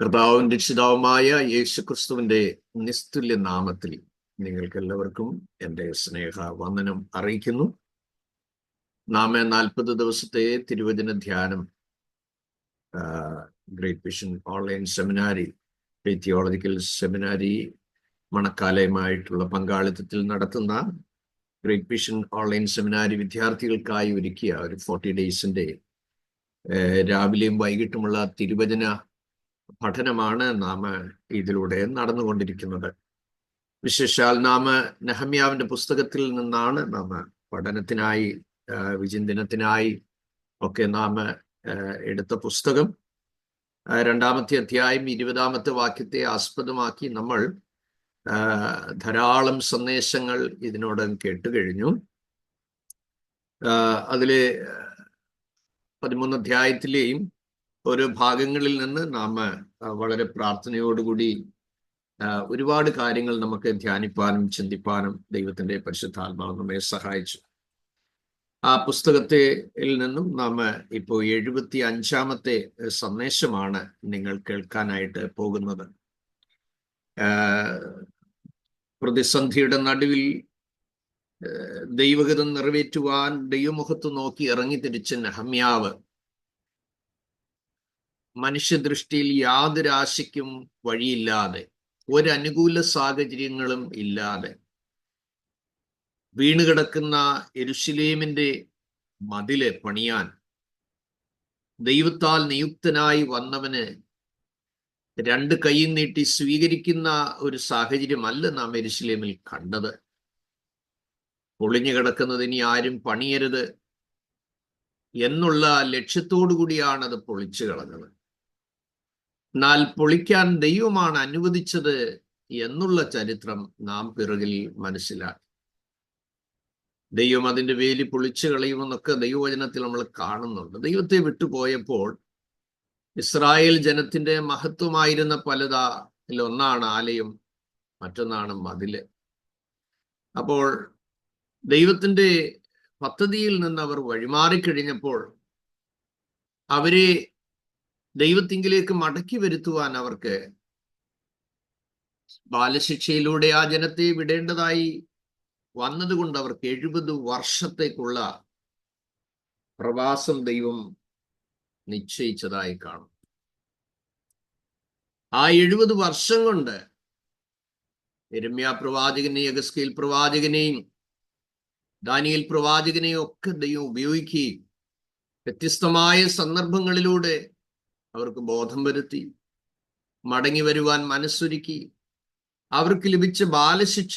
കർത്താവും രക്ഷിതാവുമായ യേശുക്രിസ്തുവിന്റെ നിസ്തുല്യ നാമത്തിൽ നിങ്ങൾക്ക് എല്ലാവർക്കും എൻ്റെ സ്നേഹ വന്ദനം അറിയിക്കുന്നു. നാം 40 ദിവസത്തെ തിരുവചന ധ്യാനം ഗ്രേറ്റ് വിഷൻ ഓൺലൈൻ സെമിനാരി, തിയോളജിക്കൽ സെമിനാരി മണക്കാലയുമായിട്ടുള്ള പങ്കാളിത്തത്തിൽ നടത്തുന്ന ഗ്രേറ്റ് വിഷൻ ഓൺലൈൻ സെമിനാരി വിദ്യാർത്ഥികൾക്കായി ഒരുക്കിയ ഒരു 40 ഡേയ്സിന്റെ രാവിലെയും വൈകിട്ടുമുള്ള തിരുവചന പഠനമാണ് നാം ഇതിലൂടെ നടന്നുകൊണ്ടിരിക്കുന്നത്. വിശേഷാൽ നാം നെഹമ്യാവിന്റെ പുസ്തകത്തിൽ നിന്നാണ് നാം പഠനത്തിനായി വിചിന്തനത്തിനായി ഒക്കെ നാം എടുത്ത പുസ്തകം. 2-ാമത്തെ അധ്യായം 20-ാമത്തെ വാക്യത്തെ ആസ്പദമാക്കി നമ്മൾ ധാരാളം സന്ദേശങ്ങൾ ഇതിനോടകം കേട്ടുകഴിഞ്ഞു. അതിലെ 13 അധ്യായത്തിലെയും ഓരോ ഭാഗങ്ങളിൽ നിന്ന് നാം വളരെ പ്രാർത്ഥനയോടുകൂടി ഒരുപാട് കാര്യങ്ങൾ നമുക്ക് ധ്യാനിപ്പാനും ചിന്തിപ്പാനും ദൈവത്തിന്റെ പരിശുദ്ധാത്മാവ് നമ്മെ സഹായിച്ചു. ആ പുസ്തകത്തിൽ നിന്നും നാം ഇപ്പോൾ 75-ാമത്തെ സന്ദേശമാണ് നിങ്ങൾ കേൾക്കാനായിട്ട് പോകുന്നത്. പ്രതിസന്ധിയുടെ നടുവിൽ ദൈവഹിതം നിറവേറ്റുവാൻ ദൈവമുഖത്ത് നോക്കി ഇറങ്ങി തിരിച്ച നെഹമ്യാവ് മനുഷ്യദൃഷ്ടിയിൽ യാതൊരു ആശയ്ക്കും വഴിയില്ലാതെ, ഒരനുകൂല സാഹചര്യങ്ങളും ഇല്ലാതെ വീണുകിടക്കുന്ന യെരൂശലേമിന്റെ മതില് പണിയാൻ ദൈവത്താൽ നിയുക്തനായി വന്നവന് 2 കൈയും നീട്ടി സ്വീകരിക്കുന്ന ഒരു സാഹചര്യമല്ല നാം യെരൂശലേമിൽ കണ്ടത്. പൊളിഞ്ഞു കിടക്കുന്നത് ഇനി ആരും പണിയരുത് എന്നുള്ള ലക്ഷ്യത്തോടു കൂടിയാണ് അത് പൊളിച്ചു കളഞ്ഞത്. എന്നാൽ പൊളിക്കാൻ ദൈവമാണ് അനുവദിച്ചത് എന്നുള്ള ചരിത്രം നാം പിറകിൽ മനസ്സിലാക്കി. ദൈവം അതിന്റെ വേലി പൊളിച്ചു കളയുമെന്നൊക്കെ ദൈവവചനത്തിൽ നമ്മൾ കാണുന്നുണ്ട്. ദൈവത്തെ വിട്ടുപോയപ്പോൾ ഇസ്രായേൽ ജനത്തിന്റെ മഹത്വമായിരുന്ന പലതിലൊന്നാണ് ആലയം, മറ്റൊന്നാണ് മതില്. അപ്പോൾ ദൈവത്തിന്റെ പദ്ധതിയിൽ നിന്ന് അവർ വഴിമാറിക്കഴിഞ്ഞപ്പോൾ അവരെ ദൈവത്തിങ്കിലേക്ക് മടക്കി വരുത്തുവാൻ അവർക്ക് ബാലശിക്ഷയിലൂടെ ആ ജനത്തെ വിടേണ്ടതായി വന്നതുകൊണ്ട് അവർക്ക് 70 വർഷത്തേക്കുള്ള പ്രവാസം ദൈവം നിശ്ചയിച്ചതായി കാണും. ആ 70 വർഷം കൊണ്ട് യിരെമ്യാ പ്രവാചകനെയും യെഹെസ്കേൽ പ്രവാചകനെയും ദാനിയേൽ പ്രവാചകനെയും ഒക്കെ ദൈവം ഉപയോഗിക്കുകയും വ്യത്യസ്തമായ സന്ദർഭങ്ങളിലൂടെ അവർക്ക് ബോധം വരുത്തി, മടങ്ങി വരുവാൻ മനസ്സൊരുക്കി. അവർക്ക് ലഭിച്ച ബാലശിക്ഷ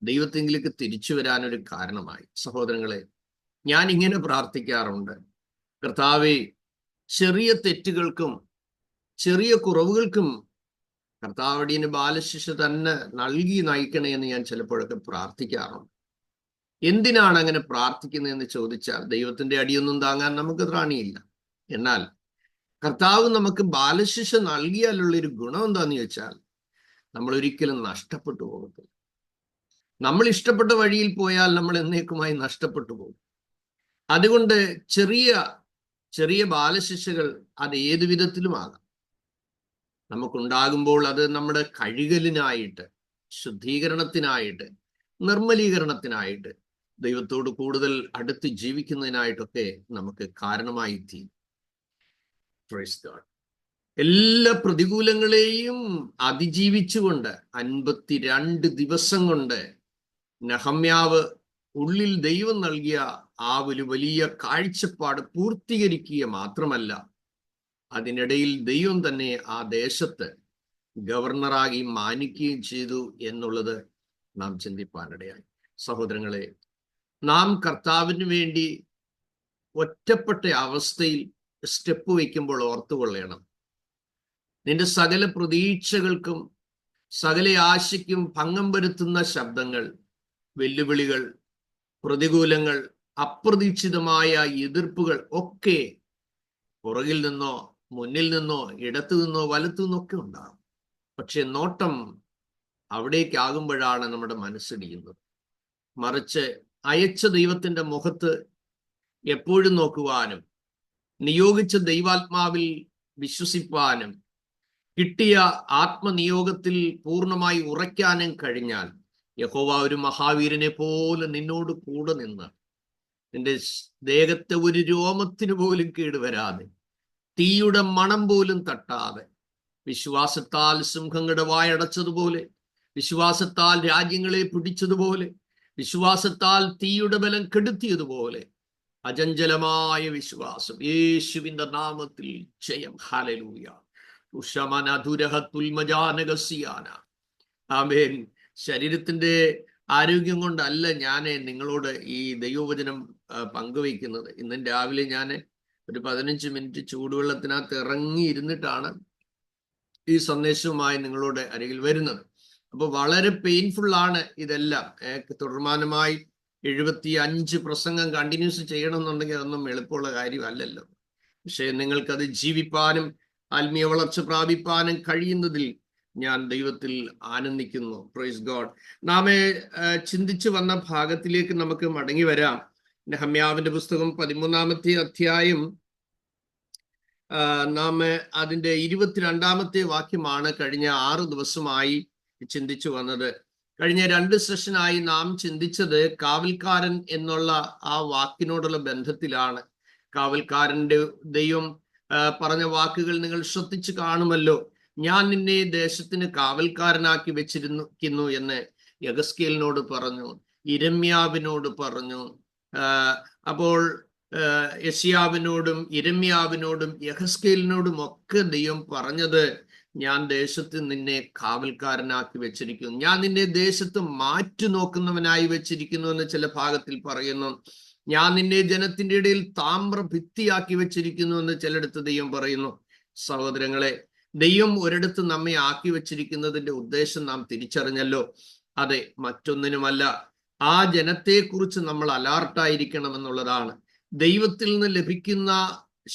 ദൈവത്തിങ്കിലേക്ക് തിരിച്ചു വരാനൊരു കാരണമായി. സഹോദരങ്ങളെ, ഞാൻ ഇങ്ങനെ പ്രാർത്ഥിക്കാറുണ്ട്: കർത്താവേ, ചെറിയ തെറ്റുകൾക്കും ചെറിയ കുറവുകൾക്കും കർത്താവടിന് ബാലശിക്ഷ തന്നെ നൽകി നയിക്കണേ എന്ന് ഞാൻ ചിലപ്പോഴൊക്കെ പ്രാർത്ഥിക്കാറുണ്ട്. എന്തിനാണ് അങ്ങനെ പ്രാർത്ഥിക്കുന്നതെന്ന് ചോദിച്ചാൽ, ദൈവത്തിന്റെ അടിയൊന്നും താങ്ങാൻ നമുക്ക് ത്രാണിയില്ല. എന്നാൽ കർത്താവ് നമുക്ക് ബാലശിക്ഷ നൽകിയാലുള്ളൊരു ഗുണം എന്താന്ന് ചോദിച്ചാൽ, നമ്മൾ ഒരിക്കലും നഷ്ടപ്പെട്ടു പോകത്തില്ല. നമ്മൾ ഇഷ്ടപ്പെട്ട വഴിയിൽ പോയാൽ നമ്മൾ എന്നേക്കുമായി നഷ്ടപ്പെട്ടു പോകും. അതുകൊണ്ട് ചെറിയ ചെറിയ ബാലശിക്ഷകൾ അത് ഏതു വിധത്തിലുമാകാം നമുക്കുണ്ടാകുമ്പോൾ അത് നമ്മുടെ കഴുകലിനായിട്ട്, ശുദ്ധീകരണത്തിനായിട്ട്, നിർമ്മലീകരണത്തിനായിട്ട്, ദൈവത്തോട് കൂടുതൽ അടുത്ത് ജീവിക്കുന്നതിനായിട്ടൊക്കെ നമുക്ക് കാരണമായി തീരും. എല്ലാ പ്രതികൂലങ്ങളെയും അതിജീവിച്ചുകൊണ്ട് 52 ദിവസം കൊണ്ട് നെഹമ്യാവ് ഉള്ളിൽ ദൈവം നൽകിയ ആ ഒരു വലിയ കാഴ്ചപ്പാട് പൂർത്തീകരിക്കുക മാത്രമല്ല, അതിനിടയിൽ ദൈവം തന്നെ ആ ദേശത്ത് ഗവർണറായി മാനിക്കുകയും ചെയ്തു എന്നുള്ളത് നാം ചിന്തിപ്പാനിടയായി. സഹോദരങ്ങളെ, നാം കർത്താവിന് വേണ്ടി ഒറ്റപ്പെട്ട അവസ്ഥയിൽ സ്റ്റെപ്പ് വയ്ക്കുമ്പോൾ ഓർത്തുകൊള്ളണം, നിന്റെ സകല പ്രതീക്ഷകൾക്കും സകല ആശയ്ക്കും ഭംഗം വരുത്തുന്ന ശബ്ദങ്ങൾ, വെല്ലുവിളികൾ, പ്രതികൂലങ്ങൾ, അപ്രതീക്ഷിതമായ എതിർപ്പുകൾ ഒക്കെ പുറകിൽ നിന്നോ മുന്നിൽ നിന്നോ ഇടത്തു നിന്നോ വലത്തു നിന്നൊക്കെ ഉണ്ടാകും. പക്ഷെ നോട്ടം അവിടേക്കാകുമ്പോഴാണ് നമ്മുടെ മനസ്സിടിയുന്നത്. മറിച്ച് അയച്ച ദൈവത്തിന്റെ മുഖത്ത് എപ്പോഴും നോക്കുവാനും നിയോഗിച്ച ദൈവാത്മാവിൽ വിശ്വസിപ്പാനും കിട്ടിയ ആത്മനിയോഗത്തിൽ പൂർണ്ണമായി ഉറയ്ക്കാനും കഴിഞ്ഞാൽ യഹോവ ഒരു മഹാവീരനെ പോലെ നിന്നോട് കൂടെ നിന്ന് നിന്റെ ദേഹത്തെ ഒരു രോമത്തിന് പോലും കേടുവരാതെ, തീയുടെ മണം പോലും തട്ടാതെ, വിശ്വാസത്താൽ സിംഹങ്ങളുടെ വായടച്ചതുപോലെ, വിശ്വാസത്താൽ രാജ്യങ്ങളെ പിടിച്ചതുപോലെ, വിശ്വാസത്താൽ തീയുടെ ബലം കെടുത്തിയതുപോലെ അചഞ്ചലമായ വിശ്വാസം, യേശുവിന്റെ നാമത്തിൽ ജയം. ഹല്ലേലൂയ. ആമേൻ. ശരീരത്തിന്റെ ആരോഗ്യം കൊണ്ടല്ല ഞാൻ നിങ്ങളോട് ഈ ദൈവവചനം പങ്കുവയ്ക്കുന്നത്. ഇന്ന് രാവിലെ ഞാൻ ഒരു 15 മിനിറ്റ് ചൂടുവെള്ളത്തിനകത്ത് ഇറങ്ങിയിരുന്നിട്ടാണ് ഈ സന്ദേശവുമായി നിങ്ങളോട് അരികിൽ വരുന്നത്. അപ്പൊ വളരെ പെയിൻഫുൾ ആണ് ഇതെല്ലാം. തുടർമാനമായി 75 പ്രസംഗം കണ്ടിന്യൂസ് ചെയ്യണമെന്നുണ്ടെങ്കിൽ അതൊന്നും എളുപ്പമുള്ള കാര്യമല്ലല്ലോ. പക്ഷെ നിങ്ങൾക്കത് ജീവിപ്പാനും ആത്മീയ വളർച്ച പ്രാപിപ്പാനും കഴിയുന്നതിൽ ഞാൻ ദൈവത്തിൽ ആനന്ദിക്കുന്നു. Praise God. നാം ചിന്തിച്ചു വന്ന ഭാഗത്തിലേക്ക് നമുക്ക് മടങ്ങി വരാം. നെഹമ്യാവിന്റെ പുസ്തകം 13-ാമത്തെ അധ്യായം, നാം അതിന്റെ 22-ാമത്തെ വാക്യമാണ് കഴിഞ്ഞ 6 ദിവസമായി ചിന്തിച്ചു വന്നത്. കഴിഞ്ഞ 2 സെഷനായി നാം ചിന്തിച്ചത് കാവൽക്കാരൻ എന്നുള്ള ആ വാക്കിനോടുള്ള ബന്ധത്തിലാണ്. കാവൽക്കാരന്റെ ദൈവം പറഞ്ഞ വാക്കുകൾ നിങ്ങൾ ശ്രദ്ധിച്ചു കാണുമല്ലോ. ഞാൻ നിന്നെ ദേശത്തിന് കാവൽക്കാരനാക്കി വെച്ചിരിക്കുന്നു എന്ന് യെഹെസ്കേലിനോട് പറഞ്ഞു, യിരെമ്യാവിനോട് പറഞ്ഞു. അപ്പോൾ യെശയ്യാവിനോടും യിരെമ്യാവിനോടും യെഹെസ്കേലിനോടും ഒക്കെ ദൈവം പറഞ്ഞത്, ഞാൻ ദേശത്ത് നിന്നെ കാവൽക്കാരനാക്കി വെച്ചിരിക്കുന്നു, ഞാൻ നിന്നെ ദേശത്ത് മാറ്റി നോക്കുന്നവനായി വെച്ചിരിക്കുന്നു എന്ന് ചില ഭാഗത്തിൽ പറയുന്നു. ഞാൻ നിന്നെ ജനത്തിന്റെ ഇടയിൽ താമ്ര ഭിത്തിയാക്കി വെച്ചിരിക്കുന്നു എന്ന് ചിലയിടത്ത് ദൈവം പറയുന്നു. സഹോദരങ്ങളെ, ദൈവം ഒരിടത്ത് നമ്മെ ആക്കി വെച്ചിരിക്കുന്നതിന്റെ ഉദ്ദേശം നാം തിരിച്ചറിഞ്ഞല്ലോ. അതെ, മറ്റൊന്നിനുമല്ല, ആ ജനത്തെക്കുറിച്ച് നമ്മൾ അലർട്ടായിരിക്കണം എന്നുള്ളതാണ്. ദൈവത്തിൽ നിന്ന് ലഭിക്കുന്ന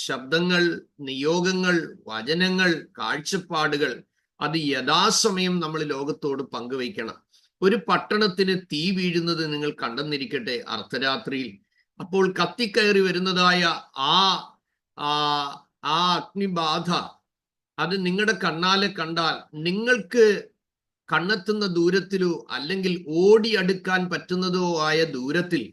ശബ്ദങ്ങൾ, നിയോഗങ്ങൾ, വചനങ്ങൾ, കാഴ്ചപ്പാടുകൾ അത് യഥാസമയം നമ്മൾ ലോകത്തോട് പങ്കുവയ്ക്കണം. ഒരു പട്ടണത്തിന് തീ വീഴുന്നത് നിങ്ങൾ കണ്ടെന്നിരിക്കട്ടെ അർദ്ധരാത്രിയിൽ. അപ്പോൾ കത്തിക്കയറി വരുന്നതായ ആ അഗ്നിബാധ അത് നിങ്ങളുടെ കണ്ണാലെ കണ്ടാൽ നിങ്ങൾക്ക് കണ്ണെത്തുന്ന ദൂരത്തിലോ അല്ലെങ്കിൽ ഓടി അടുക്കാൻ പറ്റുന്നതോ ആയ ദൂരത്തിൽ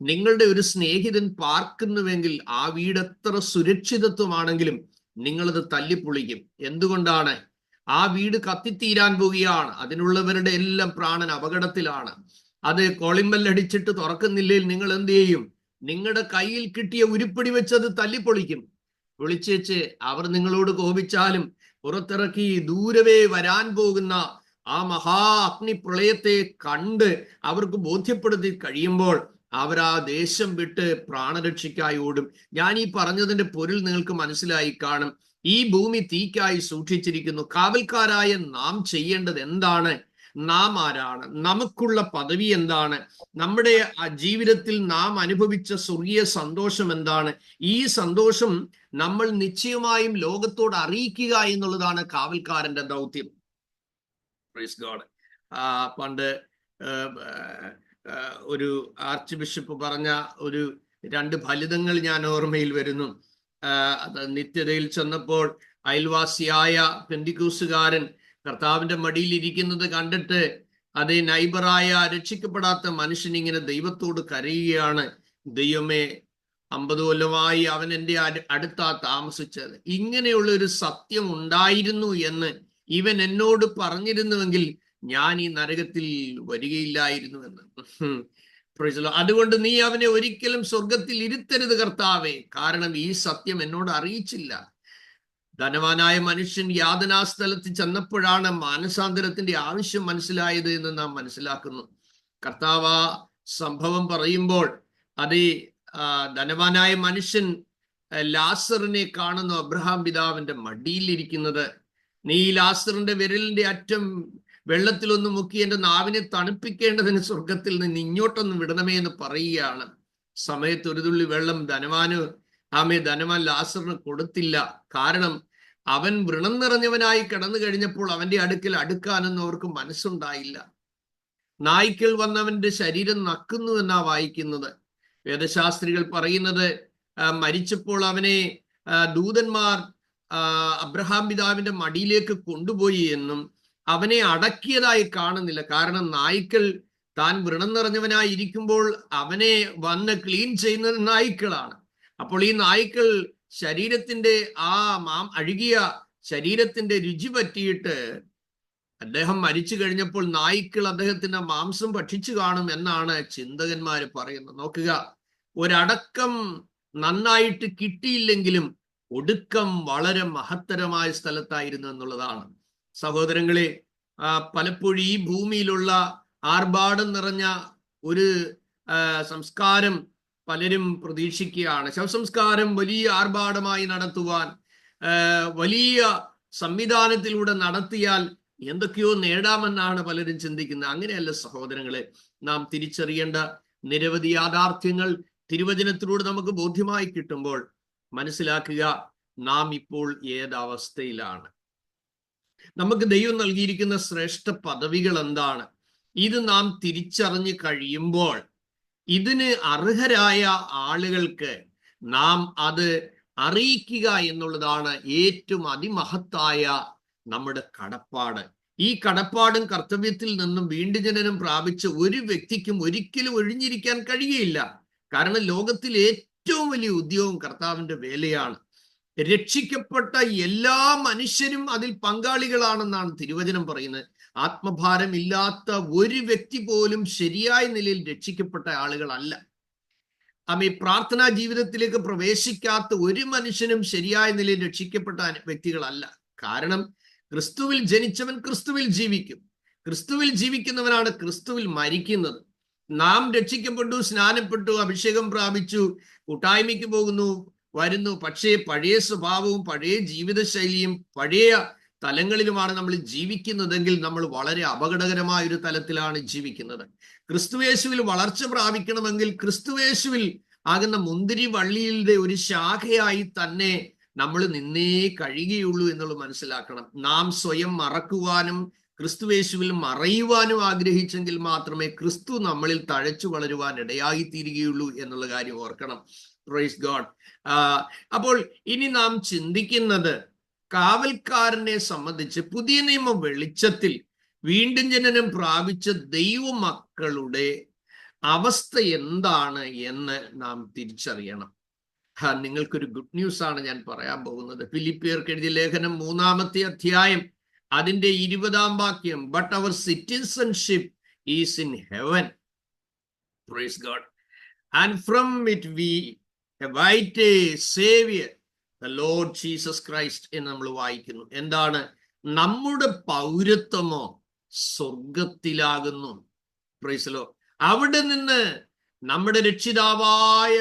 നിങ്ങളുടെ ഒരു സ്നേഹിതൻ പാർക്കുന്നുവെങ്കിൽ ആ വീട് എത്ര സുരക്ഷിതത്വമാണെങ്കിലും നിങ്ങളത് തല്ലിപ്പൊളിക്കും. എന്തുകൊണ്ടാണ്? ആ വീട് കത്തിത്തീരാൻ പോവുകയാണ്. അതിനുള്ളവരുടെ എല്ലാം പ്രാണൻ അപകടത്തിലാണ്. അത് കോളിമ്പല്ലടിച്ചിട്ട് തുറക്കുന്നില്ലെങ്കിൽ നിങ്ങൾ എന്ത് ചെയ്യും? നിങ്ങളുടെ കയ്യിൽ കിട്ടിയ ഉരുപ്പടി വെച്ചത് തല്ലിപ്പൊളിക്കും. വിളിച്ചേച്ച് അവർ നിങ്ങളോട് കോപിച്ചാലും പുറത്തിറക്കി ദൂരവേ വരാൻ പോകുന്ന ആ മഹാ അഗ്നിപ്രളയത്തെ കണ്ട് അവർക്ക് ബോധ്യപ്പെടുത്തി കഴിയുമ്പോൾ അവർ ആ ദേശം വിട്ട് പ്രാണരക്ഷയ്ക്കായി ഓടും. ഞാൻ ഈ പറഞ്ഞതിന്റെ പൊരുൾ നിങ്ങൾക്ക് മനസ്സിലായി കാണും. ഈ ഭൂമി തീക്കായി സൂക്ഷിച്ചിരിക്കുന്നു. കാവൽക്കാരായ നാം ചെയ്യേണ്ടത് എന്താണ്? നാം ആരാണ്? നമുക്കുള്ള പദവി എന്താണ്? നമ്മുടെ ജീവിതത്തിൽ നാം അനുഭവിച്ച സ്വർഗീയ സന്തോഷം എന്താണ്? ഈ സന്തോഷം നമ്മൾ നിശ്ചയമായും ലോകത്തോട് അറിയിക്കുക എന്നുള്ളതാണ് കാവൽക്കാരന്റെ ദൗത്യം. Praise God. പണ്ട് ഒരു ആർച്ച് ബിഷപ്പ് പറഞ്ഞ ഒരു 2 ഫലിതങ്ങൾ ഞാൻ ഓർമ്മയിൽ വരുന്നു. അത് നിത്യതയിൽ ചെന്നപ്പോൾ അയൽവാസിയായ പെന്തിക്കോസുകാരൻ കർത്താവിന്റെ മടിയിൽ ഇരിക്കുന്നത് കണ്ടിട്ട് അതേ നൈബറായ രക്ഷിക്കപ്പെടാത്ത മനുഷ്യൻ ഇങ്ങനെ ദൈവത്തോട് കരയുകയാണ്, ദൈവമേ 50 കൊല്ലമായി അവൻ എൻ്റെ അടുത്താ താമസിച്ചത്, ഇങ്ങനെയുള്ള ഒരു സത്യം ഉണ്ടായിരുന്നു എന്ന് ഇവൻ എന്നോട് പറഞ്ഞിരുന്നുവെങ്കിൽ ഞാൻ ഈ നരകത്തിൽ വരികയില്ലായിരുന്നു എന്ന്. അതുകൊണ്ട് നീ അവനെ ഒരിക്കലും സ്വർഗത്തിൽ ഇരുത്തരുത് കർത്താവേ, കാരണം ഈ സത്യം എന്നോട് അറിയിച്ചില്ല. ധനവാനായ മനുഷ്യൻ യാതനാസ്ഥലത്ത് ചെന്നപ്പോഴാണ് മാനസാന്തരത്തിന്റെ ആവശ്യം മനസ്സിലായത് എന്ന് നാം മനസ്സിലാക്കുന്നു. കർത്താവ് ആ സംഭവം പറയുമ്പോൾ അതേ ധനവാനായ മനുഷ്യൻ ലാസറിനെ കാണുന്നു, അബ്രഹാം പിതാവിന്റെ മടിയിലിരിക്കുന്നത്. നീ ലാസറിന്റെ വിരലിന്റെ അറ്റം വെള്ളത്തിലൊന്ന് മുക്കി എൻ്റെ നാവിനെ തണുപ്പിക്കേണ്ടതിന് സ്വർഗത്തിൽ നിന്ന് ഇങ്ങോട്ടൊന്നും വിടണമേ എന്ന് പറയുകയാണ്. സമയത്ത് ഒരു തുള്ളി വെള്ളം ധനവാൻ ലാസറിന് കൊടുത്തില്ല. കാരണം അവൻ വ്രണം നിറഞ്ഞവനായി കിടന്നു കഴിഞ്ഞപ്പോൾ അവന്റെ അടുക്കൽ അടുക്കാനൊന്നും അവർക്ക് മനസ്സുണ്ടായില്ല. നായ്ക്കൾ വന്നവന്റെ ശരീരം നക്കുന്നു എന്നാ വായിക്കുന്നത്. വേദശാസ്ത്രികൾ പറയുന്നത് മരിച്ചപ്പോൾ അവനെ ദൂതന്മാർ അബ്രഹാം പിതാവിന്റെ മടിയിലേക്ക് കൊണ്ടുപോയി എന്നും അവനെ അടക്കിയതായി കാണുന്നില്ല. കാരണം നായ്ക്കൾ താൻ വ്രണം നിറഞ്ഞവനായി ഇരിക്കുമ്പോൾ അവനെ വന്ന് ക്ലീൻ ചെയ്യുന്നത് നായ്ക്കളാണ്. അപ്പോൾ ഈ നായ്ക്കൾ ശരീരത്തിന്റെ അഴുകിയ ശരീരത്തിന്റെ രുചി പറ്റിയിട്ട് അദ്ദേഹം മരിച്ചു കഴിഞ്ഞപ്പോൾ നായ്ക്കൾ അദ്ദേഹത്തിന്റെ മാംസം ഭക്ഷിച്ചു കാണും എന്നാണ് ചിന്തകന്മാര് പറയുന്നത്. നോക്കുക, ഒരടക്കം നന്നായിട്ട് കിട്ടിയില്ലെങ്കിലും ഒടുക്കം വളരെ മഹത്തരമായ സ്ഥലത്തായിരുന്നു എന്നുള്ളതാണ്. സഹോദരങ്ങളെ, പലപ്പോഴും ഈ ഭൂമിയിലുള്ള ആർഭാടം നിറഞ്ഞ ഒരു സംസ്കാരം പലരും പ്രതീക്ഷിക്കുകയാണ്. ശവസംസ്കാരം വലിയ ആർഭാടമായി നടത്തുവാൻ, വലിയ സംവിധാനത്തിലൂടെ നടത്തിയാൽ എന്തൊക്കെയോ നേടാമെന്നാണ് പലരും ചിന്തിക്കുന്നത്. അങ്ങനെയല്ല സഹോദരങ്ങളെ, നാം തിരിച്ചറിയേണ്ട നിരവധി യാഥാർത്ഥ്യങ്ങൾ തിരുവചനത്തിലൂടെ നമുക്ക് ബോധ്യമായി കിട്ടുമ്പോൾ മനസ്സിലാക്കുക, നാം ഇപ്പോൾ ഏതവസ്ഥയിലാണ്. നമുക്ക് ദൈവം നൽകിയിരിക്കുന്ന ശ്രേഷ്ഠ പദവികൾ എന്താണ്? ഇത് നാം തിരിച്ചറിഞ്ഞു കഴിയുമ്പോൾ ഇതിന് അർഹരായ ആളുകൾക്ക് നാം അത് അറിയിക്കുക എന്നുള്ളതാണ് ഏറ്റവും അതിമഹത്തായ നമ്മുടെ കടപ്പാട്. ഈ കടപ്പാടും കർത്തവ്യത്തിൽ നിന്നും വീണ്ടും ജനനം പ്രാപിച്ച ഒരു വ്യക്തിക്കും ഒരിക്കലും ഒഴിഞ്ഞിരിക്കാൻ കഴിയുകയില്ല. കാരണം ലോകത്തിൽ ഏറ്റവും വലിയ ഉദ്യോഗം കർത്താവിന്റെ വേലയാണ്. രക്ഷിക്കപ്പെട്ട എല്ലാ മനുഷ്യരും അതിൽ പങ്കാളികളാണെന്നാണ് തിരുവചനം പറയുന്നത്. ആത്മഭാരം ഇല്ലാത്ത ഒരു വ്യക്തി പോലും ശരിയായ നിലയിൽ രക്ഷിക്കപ്പെട്ട ആളുകളല്ല. പ്രാർത്ഥനാ ജീവിതത്തിലേക്ക് പ്രവേശിക്കാത്ത ഒരു മനുഷ്യനും ശരിയായ നിലയിൽ രക്ഷിക്കപ്പെട്ട വ്യക്തികളല്ല. കാരണം ക്രിസ്തുവിൽ ജനിച്ചവൻ ക്രിസ്തുവിൽ ജീവിക്കും. ക്രിസ്തുവിൽ ജീവിക്കുന്നവനാണ് ക്രിസ്തുവിൽ മരിക്കുന്നത്. നാം രക്ഷിക്കപ്പെട്ടു, സ്നാനപ്പെട്ടു, അഭിഷേകം പ്രാപിച്ചു, കൂട്ടായ്മയ്ക്ക് പോകുന്നു, വരുന്നു. പക്ഷേ പഴയ സ്വഭാവവും പഴയ ജീവിതശൈലിയും പഴയ തലങ്ങളിലുമാണ് നമ്മൾ ജീവിക്കുന്നതെങ്കിൽ നമ്മൾ വളരെ അപകടകരമായ ഒരു തലത്തിലാണ് ജീവിക്കുന്നത്. ക്രിസ്തുവേശുവിൽ വളർച്ച പ്രാപിക്കണമെങ്കിൽ ക്രിസ്തുവേശുവിൽ ആകുന്ന മുന്തിരി വള്ളിയുടെ ഒരു ശാഖയായി തന്നെ നമ്മൾ നിന്നേ കഴിയുകയുള്ളൂ എന്നുള്ളത് മനസ്സിലാക്കണം. നാം സ്വയം മറക്കുവാനും ക്രിസ്തുവേശുവിൽ മറയുവാനും ആഗ്രഹിച്ചെങ്കിൽ മാത്രമേ ക്രിസ്തു നമ്മളിൽ തഴച്ചു വളരുവാൻ ഇടയായി തീരുകയുള്ളൂ എന്നുള്ള കാര്യം ഓർക്കണം. Praise God. അപ്പോൾ ഇനി നാം ചിന്തിക്കുന്നത് കാവൽക്കാരനെ സംബന്ധിച്ച് പുതിയ നിയമ വെളിച്ചത്തിൽ വീണ്ടും ജനനം പ്രാപിച്ച ദൈവമക്കളുടെ അവസ്ഥ എന്താണ് എന്ന് നാം തിരിച്ചറിയണം. നിങ്ങൾക്കൊരു ഗുഡ് ന്യൂസ് ആണ് ഞാൻ പറയാൻ പോകുന്നത്. ഫിലിപ്പിയർക്ക് എഴുതിയ ലേഖനം 3-ാമത്തെ അധ്യായം അതിന്റെ 20-ാം വാക്യം, but our citizenship is in heaven, praise God, and from it we await a savior, the Lord Jesus Christ എന്ന് നമ്മൾ വായിക്കുന്നു. എന്താണ്? നമ്മുടെ പൗരത്വമോ സ്വർഗത്തിലാകുന്നു. Praise the lord. അവിടെ നിന്ന് നമ്മുടെ രക്ഷിതാവായ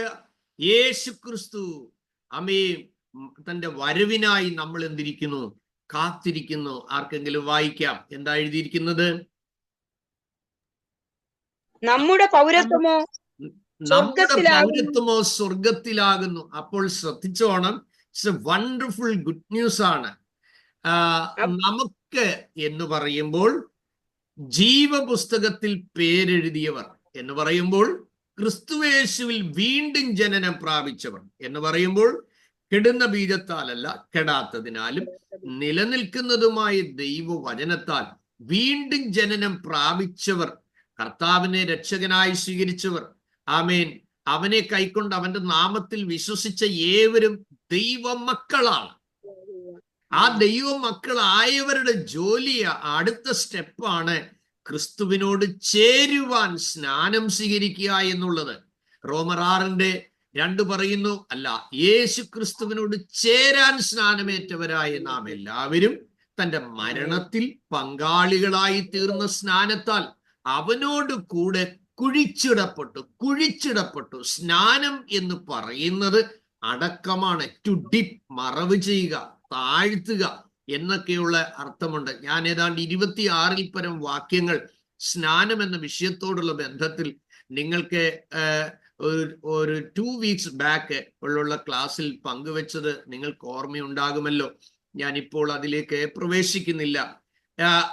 യേശു ക്രിസ്തു തന്റെ വരവിനായി നമ്മൾ എന്തിരിക്കുന്നു? കാത്തിരിക്കുന്നു. ആർക്കെങ്കിലും വായിക്കാം, എന്താ എഴുതിയിരിക്കുന്നത്? നമ്മുടെ പൗരത്വമോ സ്വർഗത്തിലാകുന്നു. അപ്പോൾ ശ്രദ്ധിച്ചോണം, it's a wonderful good news ആണ്. നമുക്ക് എന്ന് പറയുമ്പോൾ ജീവപുസ്തകത്തിൽ പേരെഴുതിയവർ എന്ന് പറയുമ്പോൾ, ക്രിസ്തുവേശുവിൽ വീണ്ടും ജനനം പ്രാപിച്ചവർ എന്ന് പറയുമ്പോൾ, കെടുന്ന ബീജത്താലല്ല കെടാത്തതിനാലും നിലനിൽക്കുന്നതുമായ ദൈവവചനത്താൽ വീണ്ടും ജനനം പ്രാപിച്ചവർ, കർത്താവിനെ രക്ഷകനായി സ്വീകരിച്ചവർ, ആമേൻ, അവനെ കൈക്കൊണ്ട് അവന്റെ നാമത്തിൽ വിശ്വസിച്ച ഏവരും ദൈവമക്കളാണ്. ആ ദൈവമക്കളായവരുടെ ജോലി, അടുത്ത സ്റ്റെപ്പാണ് ക്രിസ്തുവിനോട് ചേരുവാൻ സ്നാനം സ്വീകരിക്കുക എന്നുള്ളത്. റോമർ 6:2 പറയുന്നു, അല്ല, യേശു ക്രിസ്തുവിനോട് ചേരാൻ സ്നാനമേറ്റവരായ നാം എല്ലാവരും തന്റെ മരണത്തിൽ പങ്കാളികളായി തീർന്ന സ്നാനത്താൽ അവനോട് കൂടെ കുഴിച്ചിടപ്പെട്ടു. സ്നാനം എന്ന് പറയുന്നത് അടക്കമാണ്. ടു ഡിപ്പ്, മറവ് ചെയ്യുക, താഴ്ത്തുക എന്നൊക്കെയുള്ള അർത്ഥമുണ്ട്. ഞാൻ ഏതാണ്ട് 26-ൽ പരം വാക്യങ്ങൾ സ്നാനം എന്ന വിഷയത്തോടുള്ള ബന്ധത്തിൽ നിങ്ങൾക്ക് ഒരു 2 weeks ബാക്ക് ഉള്ള ക്ലാസ്സിൽ പങ്കുവെച്ചത് നിങ്ങൾക്ക് ഓർമ്മയുണ്ടാകുമല്ലോ. ഞാനിപ്പോൾ അതിലേക്ക് പ്രവേശിക്കുന്നില്ല.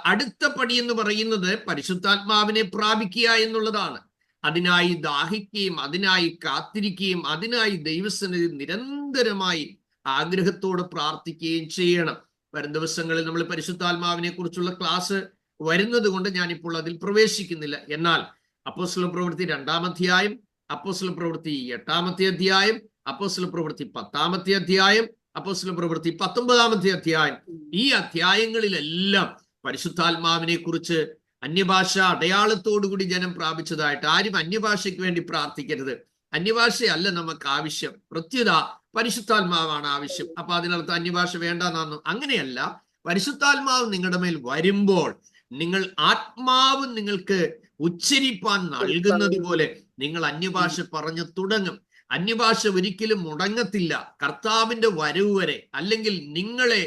അടുത്ത പടി എന്ന് പറയുന്നത് പരിശുദ്ധാത്മാവിനെ പ്രാപിക്കുക എന്നുള്ളതാണ്. അതിനായി ദാഹിക്കുകയും അതിനായി കാത്തിരിക്കുകയും അതിനായി ദൈവസന്നിധി നിരന്തരമായി ആഗ്രഹത്തോടെ പ്രാർത്ഥിക്കുകയും ചെയ്യണം. വരും ദിവസങ്ങളിൽ നമ്മൾ പരിശുദ്ധാത്മാവിനെ കുറിച്ചുള്ള ക്ലാസ് വരുന്നത് കൊണ്ട് ഞാനിപ്പോൾ അതിൽ പ്രവേശിക്കുന്നില്ല. എന്നാൽ അപ്പോസ്തലപ്രവൃത്തി 2-ാം അധ്യായം, അപ്പോസ്തലപ്രവൃത്തി 8-ാമത്തെ അധ്യായം, അപ്പോസ്തലപ്രവൃത്തി 10-ാമത്തെ അധ്യായം, അപ്പോസ്തലപ്രവൃത്തി 19-ാമത്തെ അധ്യായം, ഈ അധ്യായങ്ങളിലെല്ലാം പരിശുദ്ധാത്മാവിനെ കുറിച്ച് അന്യഭാഷ അടയാളത്തോടുകൂടി ജനം പ്രാപിച്ചതായിട്ട്. ആരും അന്യഭാഷയ്ക്ക് വേണ്ടി പ്രാർത്ഥിക്കരുത്. അന്യഭാഷയല്ല നമുക്ക് ആവശ്യം, പ്രത്യുത പരിശുദ്ധാത്മാവാണ് ആവശ്യം. അപ്പൊ അതിനർത്ഥം അന്യഭാഷ വേണ്ടെന്നാന്നു? അങ്ങനെയല്ല. പരിശുദ്ധാത്മാവ് നിങ്ങളുടെ മേൽ വരുമ്പോൾ നിങ്ങൾ ആത്മാവ് നിങ്ങൾക്ക് ഉച്ചരിപ്പാൻ നൽകുന്നത് പോലെ നിങ്ങൾ അന്യഭാഷ പറഞ്ഞു തുടങ്ങും. അന്യഭാഷ ഒരിക്കലും മുടങ്ങത്തില്ല കർത്താവിന്റെ വരവ് വരെ. അല്ലെങ്കിൽ നിങ്ങളെ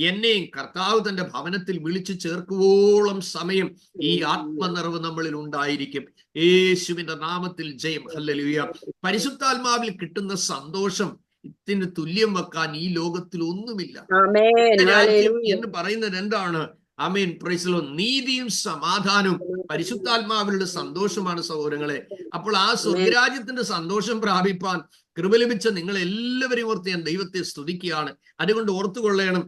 എന്നെയും കർത്താവ് തന്റെ ഭവനത്തിൽ വിളിച്ചു ചേർക്കുവോളം സമയം ഈ ആത്മനിറവ് നമ്മളിൽ ഉണ്ടായിരിക്കും. യേശുവിന്റെ നാമത്തിൽ ജയം. ഹല്ലേലൂയ. പരിശുദ്ധാത്മാവിൽ കിട്ടുന്ന സന്തോഷം ഇതിന് തുല്യം വെക്കാൻ ഈ ലോകത്തിൽ ഒന്നുമില്ല. രാജ്യം എന്ന് പറയുന്നത് എന്താണ്? ആമേൻ, പ്രൈസ് ദി ലോർഡ്. നീതിയും സമാധാനവും പരിശുദ്ധാത്മാവിലുള്ള സന്തോഷമാണ് സഹോദരങ്ങളെ. അപ്പോൾ ആ സ്വർഗരാജ്യത്തിന്റെ സന്തോഷം പ്രാപിപ്പാൻ കൃപ ലഭിച്ച നിങ്ങൾ എല്ലാവരെയും ഓർത്ത് ഞാൻ ദൈവത്തെ സ്തുതിക്കുകയാണ്. അതുകൊണ്ട് ഓർത്തുകൊള്ളണം,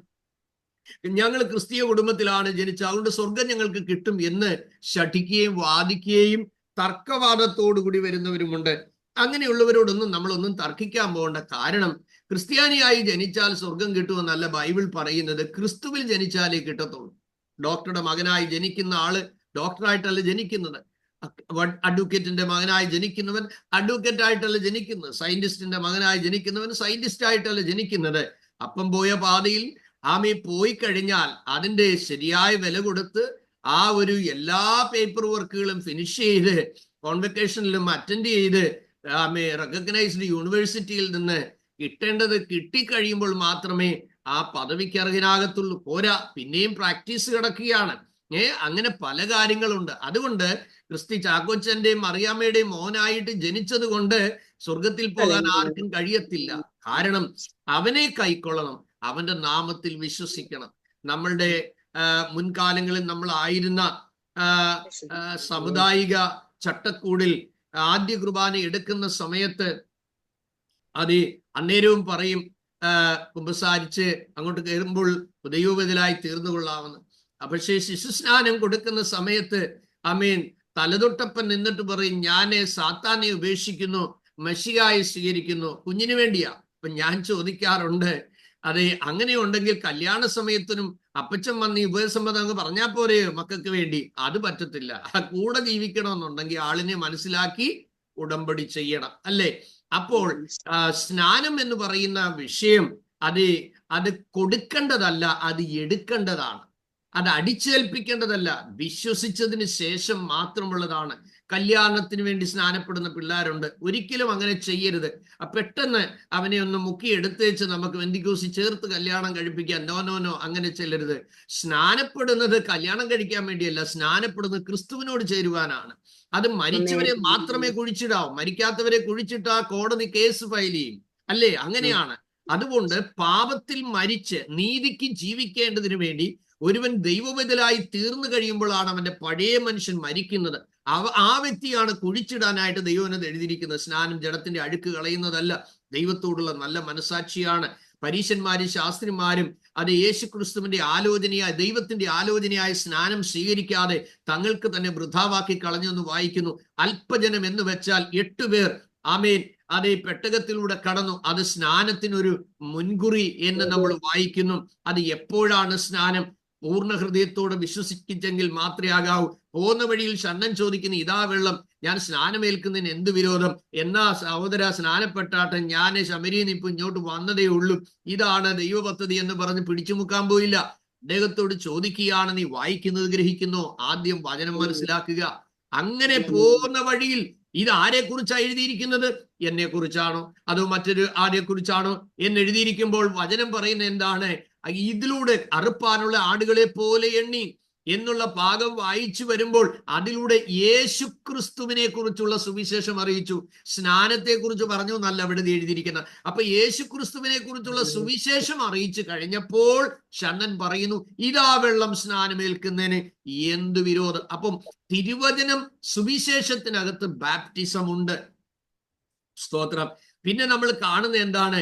ഞങ്ങൾ ക്രിസ്തീയ കുടുംബത്തിലാണ് ജനിച്ചത്, അതുകൊണ്ട് സ്വർഗം ഞങ്ങൾക്ക് കിട്ടും എന്ന് ശഠിക്കുകയും വാദിക്കുകയും തർക്കവാദത്തോടുകൂടി വരുന്നവരുമുണ്ട്. അങ്ങനെയുള്ളവരോടൊന്നും നമ്മളൊന്നും തർക്കിക്കാൻ പോകേണ്ട. കാരണം ക്രിസ്ത്യാനിയായി ജനിച്ചാൽ സ്വർഗം കിട്ടുമെന്നല്ല ബൈബിൾ പറയുന്നത്. ക്രിസ്തുവിൽ ജനിച്ചാലേ കിട്ടത്തുള്ളൂ. ഡോക്ടറുടെ മകനായി ജനിക്കുന്ന ആള് ഡോക്ടറായിട്ടല്ല ജനിക്കുന്നത്. അഡ്വക്കേറ്റിന്റെ മകനായി ജനിക്കുന്നവൻ അഡ്വക്കേറ്റ് ആയിട്ടല്ല ജനിക്കുന്നത്. സയന്റിസ്റ്റിന്റെ മകനായി ജനിക്കുന്നവൻ സയന്റിസ്റ്റ് ആയിട്ടല്ല ജനിക്കുന്നത്. അപ്പം പോയ പാതയിൽ പോയി കഴിഞ്ഞാൽ അതിന്റെ ശരിയായ വില കൊടുത്ത് ആ ഒരു എല്ലാ പേപ്പർ വർക്കുകളും ഫിനിഷ് ചെയ്ത് കോൺവെക്കേഷനിലും അറ്റൻഡ് ചെയ്ത് റെക്കഗ്നൈസ്ഡ് യൂണിവേഴ്സിറ്റിയിൽ നിന്ന് കിട്ടേണ്ടത് കിട്ടിക്കഴിയുമ്പോൾ മാത്രമേ ആ പദവിക്ക് അർഹനാകത്തുള്ളൂ. പോരാ, പിന്നെയും പ്രാക്ടീസ് കിടക്കുകയാണ്. അങ്ങനെ പല കാര്യങ്ങളുണ്ട്. അതുകൊണ്ട് ക്രിസ്തി ചാക്കോച്ചന്റെയും മറിയാമ്മയുടെയും മോനായിട്ട് ജനിച്ചത് കൊണ്ട് സ്വർഗത്തിൽ പോകാൻ ആർക്കും കഴിയത്തില്ല. കാരണം അവനെ കൈക്കൊള്ളണം, അവന്റെ നാമത്തിൽ വിശ്വസിക്കണം. നമ്മളുടെ മുൻകാലങ്ങളിൽ നമ്മൾ ആയിരുന്ന സാമുദായിക ചട്ടക്കൂടിൽ ആദ്യ കുർബാന എടുക്കുന്ന സമയത്ത് അന്നേരവും പറയും കുമ്പസാരിച്ച് അങ്ങോട്ട് കയറുമ്പോൾ ദൈവബദലായി തീർന്നു കൊള്ളാമെന്ന്. പക്ഷേ ശിശുസ്നാനം കൊടുക്കുന്ന സമയത്ത് തലതൊട്ടപ്പൻ നിന്നിട്ട് പറയും, ഞാന് സാത്താനെ ഉപേക്ഷിക്കുന്നു, മെസ്സിഹായെ സ്വീകരിക്കുന്നു, കുഞ്ഞിന് വേണ്ടിയാ. അപ്പൊ ഞാൻ ചോദിക്കാറുണ്ട്, അതെ അങ്ങനെ ഉണ്ടെങ്കിൽ കല്യാണ സമയത്തിനും അപ്പച്ചൻ വന്ന് ഉപസമ്മതം അങ്ങ് പറഞ്ഞാൽ പോരെ മക്കൾക്ക് വേണ്ടി? അത് പറ്റത്തില്ല. കൂടെ ജീവിക്കണമെന്നുണ്ടെങ്കിൽ ആളിനെ മനസ്സിലാക്കി ഉടമ്പടി ചെയ്യണം, അല്ലേ? അപ്പോൾ സ്നാനം എന്ന് പറയുന്ന വിഷയം അത് കൊടുക്കേണ്ടതല്ല, അത് എടുക്കേണ്ടതാണ്. അത് അടിച്ചേൽപ്പിക്കേണ്ടതല്ല, വിശ്വസിച്ചതിന് ശേഷം മാത്രമുള്ളതാണ്. കല്യാണത്തിന് വേണ്ടി സ്നാനപ്പെടുന്ന പിള്ളേരുണ്ട്. ഒരിക്കലും അങ്ങനെ ചെയ്യരുത്. പെട്ടെന്ന് അവനെ ഒന്ന് മുക്കി എടുത്തേച്ച് നമുക്ക് വെന്തിക്കോസി ചേർത്ത് കല്യാണം കഴിപ്പിക്കാൻ നോ അങ്ങനെ ചെല്ലരുത്. സ്നാനപ്പെടുന്നത് കല്യാണം കഴിക്കാൻ വേണ്ടിയല്ല, സ്നാനപ്പെടുന്നത് ക്രിസ്തുവിനോട് ചേരുവാനാണ്. അത് മരിച്ചവരെ മാത്രമേ കുഴിച്ചിടാവൂ. മരിക്കാത്തവരെ കുഴിച്ചിട്ടാ കോടതി കേസ് ഫയൽ ചെയ്യും, അല്ലേ? അങ്ങനെയാണ്. അതുകൊണ്ട് പാപത്തിൽ മരിച്ച് നീതിക്ക് ജീവിക്കേണ്ടതിന് വേണ്ടി ഒരുവൻ ദൈവബദലായി തീർന്നു കഴിയുമ്പോഴാണ് അവന്റെ പഴയ മനുഷ്യൻ മരിക്കുന്നത്. ആ വ്യക്തിയാണ് കുഴിച്ചിടാനായിട്ട് ദൈവം അത് എഴുതിയിരിക്കുന്നത്. സ്നാനം ജഡത്തിന്റെ അഴുക്ക് കളയുന്നതല്ല, ദൈവത്തോടുള്ള നല്ല മനസാക്ഷിയാണ്. പരീശന്മാരും ശാസ്ത്രിമാരും അത് യേശു ക്രിസ്തുവിന്റെ ആലോചനയായ ദൈവത്തിന്റെ ആലോചനയായ സ്നാനം സ്വീകരിക്കാതെ തങ്ങൾക്ക് തന്നെ വൃഥാവാക്കി കളഞ്ഞു എന്ന് വായിക്കുന്നു. അല്പജനം എന്ന് വെച്ചാൽ 8 പേർ അതേ പെട്ടകത്തിലൂടെ കടന്നു. അത് സ്നാനത്തിനൊരു മുൻകുറി എന്ന് നമ്മൾ വായിക്കുന്നു. അത് എപ്പോഴാണ് സ്നാനം? പൂർണ്ണ ഹൃദയത്തോടെ വിശ്വസിച്ചെങ്കിൽ മാത്രമേ ആകാവൂ. പോകുന്ന വഴിയിൽ ഷണ്ണൻ ചോദിക്കുന്നു, ഇതാ വെള്ളം, ഞാൻ സ്നാനമേൽക്കുന്നതിന് എന്ത് വിരോധം? എന്നാ സഹോദര സ്നാനപ്പെട്ടാട്ടെ, ഞാൻ ശമരിയിൽ ഇപ്പൊ ഇങ്ങോട്ട് വന്നതേ ഉള്ളൂ, ഇതാണ് ദൈവ പദ്ധതി എന്ന് പറഞ്ഞ് പിടിച്ചു മുക്കാൻ പോയില്ല. അദ്ദേഹത്തോട് ചോദിക്കുകയാണ്, നീ വായിക്കുന്നത് ഗ്രഹിക്കുന്നോ? ആദ്യം വചനം മനസ്സിലാക്കുക. അങ്ങനെ പോകുന്ന വഴിയിൽ ഇത് ആരെ കുറിച്ചാണ് എഴുതിയിരിക്കുന്നത്? എന്നെ കുറിച്ചാണോ അതോ മറ്റൊരു ആരെ കുറിച്ചാണോ എന്ന് എഴുതിയിരിക്കുമ്പോൾ വചനം പറയുന്ന എന്താണ്? ഇതിലൂടെ അറുപ്പാനുള്ള ആടുകളെ പോലെ എണ്ണി എന്നുള്ള ഭാഗം വായിച്ചു വരുമ്പോൾ അതിലൂടെ യേശു ക്രിസ്തുവിനെ കുറിച്ചുള്ള സുവിശേഷം അറിയിച്ചു. സ്നാനത്തെ കുറിച്ച് പറഞ്ഞു എന്നല്ല അവിടെ എഴുതിയിരിക്കുന്നത്. അപ്പൊ യേശു ക്രിസ്തുവിനെ കുറിച്ചുള്ള സുവിശേഷം അറിയിച്ചു കഴിഞ്ഞപ്പോൾ ഷണ്ണൻ പറയുന്നു, ഇതാ വെള്ളം, സ്നാനമേൽക്കുന്നതിന് എന്ത് വിരോധം? അപ്പം തിരുവചനം സുവിശേഷത്തിനകത്ത് ബാപ്റ്റിസം ഉണ്ട്. സ്തോത്രം. പിന്നെ നമ്മൾ കാണുന്ന എന്താണ്?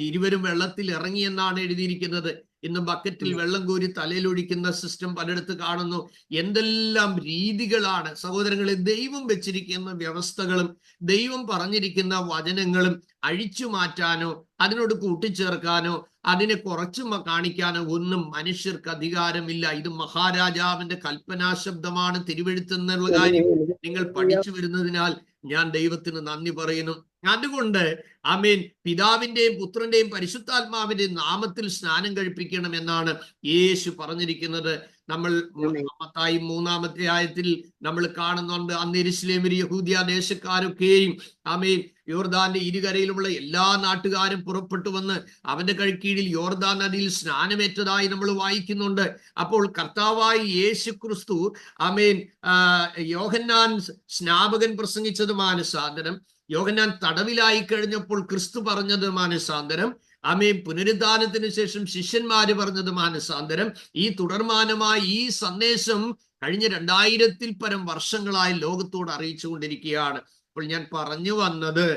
ഇരുവരും വെള്ളത്തിൽ ഇറങ്ങി എന്നാണ് എഴുതിയിരിക്കുന്നത്. ഇന്ന് ബക്കറ്റിൽ വെള്ളം കോരി തലയിലൊഴിക്കുന്ന സിസ്റ്റം പലയിടത്ത് കാണുന്നു. എന്തെല്ലാം രീതികളാണ് സഹോദരങ്ങളെ! ദൈവം വെച്ചിരിക്കുന്ന വ്യവസ്ഥകളും ദൈവം പറഞ്ഞിരിക്കുന്ന വചനങ്ങളും അഴിച്ചു മാറ്റാനോ അതിനോട് കൂട്ടിച്ചേർക്കാനോ അതിനെ കുറച്ചു കാണിക്കാനോ ഒന്നും മനുഷ്യർക്ക് അധികാരമില്ല. ഇത് മഹാരാജാവിന്റെ കൽപ്പനാശബ്ദമാണ് തിരുവെഴുത്തെന്നുള്ള കാര്യം നിങ്ങൾ പഠിച്ചു വരുന്നതിനാൽ ഞാൻ ദൈവത്തിന് നന്ദി പറയുന്നു. അതുകൊണ്ട് ആമേൻ, പിതാവിന്റെയും പുത്രന്റെയും പരിശുദ്ധാത്മാവിന്റെയും നാമത്തിൽ സ്നാനം കഴിപ്പിക്കണം എന്നാണ് യേശു പറഞ്ഞിരിക്കുന്നത്. നമ്മൾ മത്തായി 3-ാം അധ്യായത്തിൽ നമ്മൾ കാണുന്നുണ്ട്. അന്ന് യെരൂശലേമിൽ യഹൂദ്യ ദേശക്കാരൊക്കെയും ആമേൻ യോർദാന്റെ ഇരുകരയിലുമുള്ള എല്ലാ നാട്ടുകാരും പുറപ്പെട്ടു വന്ന് അവന്റെ കീഴിൽ യോർദാൻ നദിയിൽ സ്നാനമേറ്റതായി നമ്മൾ വായിക്കുന്നുണ്ട്. അപ്പോൾ കർത്താവായി യേശു ക്രിസ്തു ആമേൻ യോഹന്നാൻ സ്നാപകൻ പ്രസംഗിച്ചത് മാനസാന്തരം, യോഹന്നാൻ തടവിലായി കഴിഞ്ഞപ്പോൾ ക്രിസ്തു പറഞ്ഞത് മാനസാന്തരം, ആമേൻ പുനരുദ്ധാനത്തിന് ശേഷം ശിഷ്യന്മാര് പറഞ്ഞത് മാനസാന്തരം, ഈ തുടർമാനമായി ഈ സന്ദേശം കഴിഞ്ഞ 2000-ൽ പരം വർഷങ്ങളായി ലോകത്തോട് അറിയിച്ചു കൊണ്ടിരിക്കുകയാണ്. അപ്പോൾ ഞാൻ പറഞ്ഞു വന്നത്,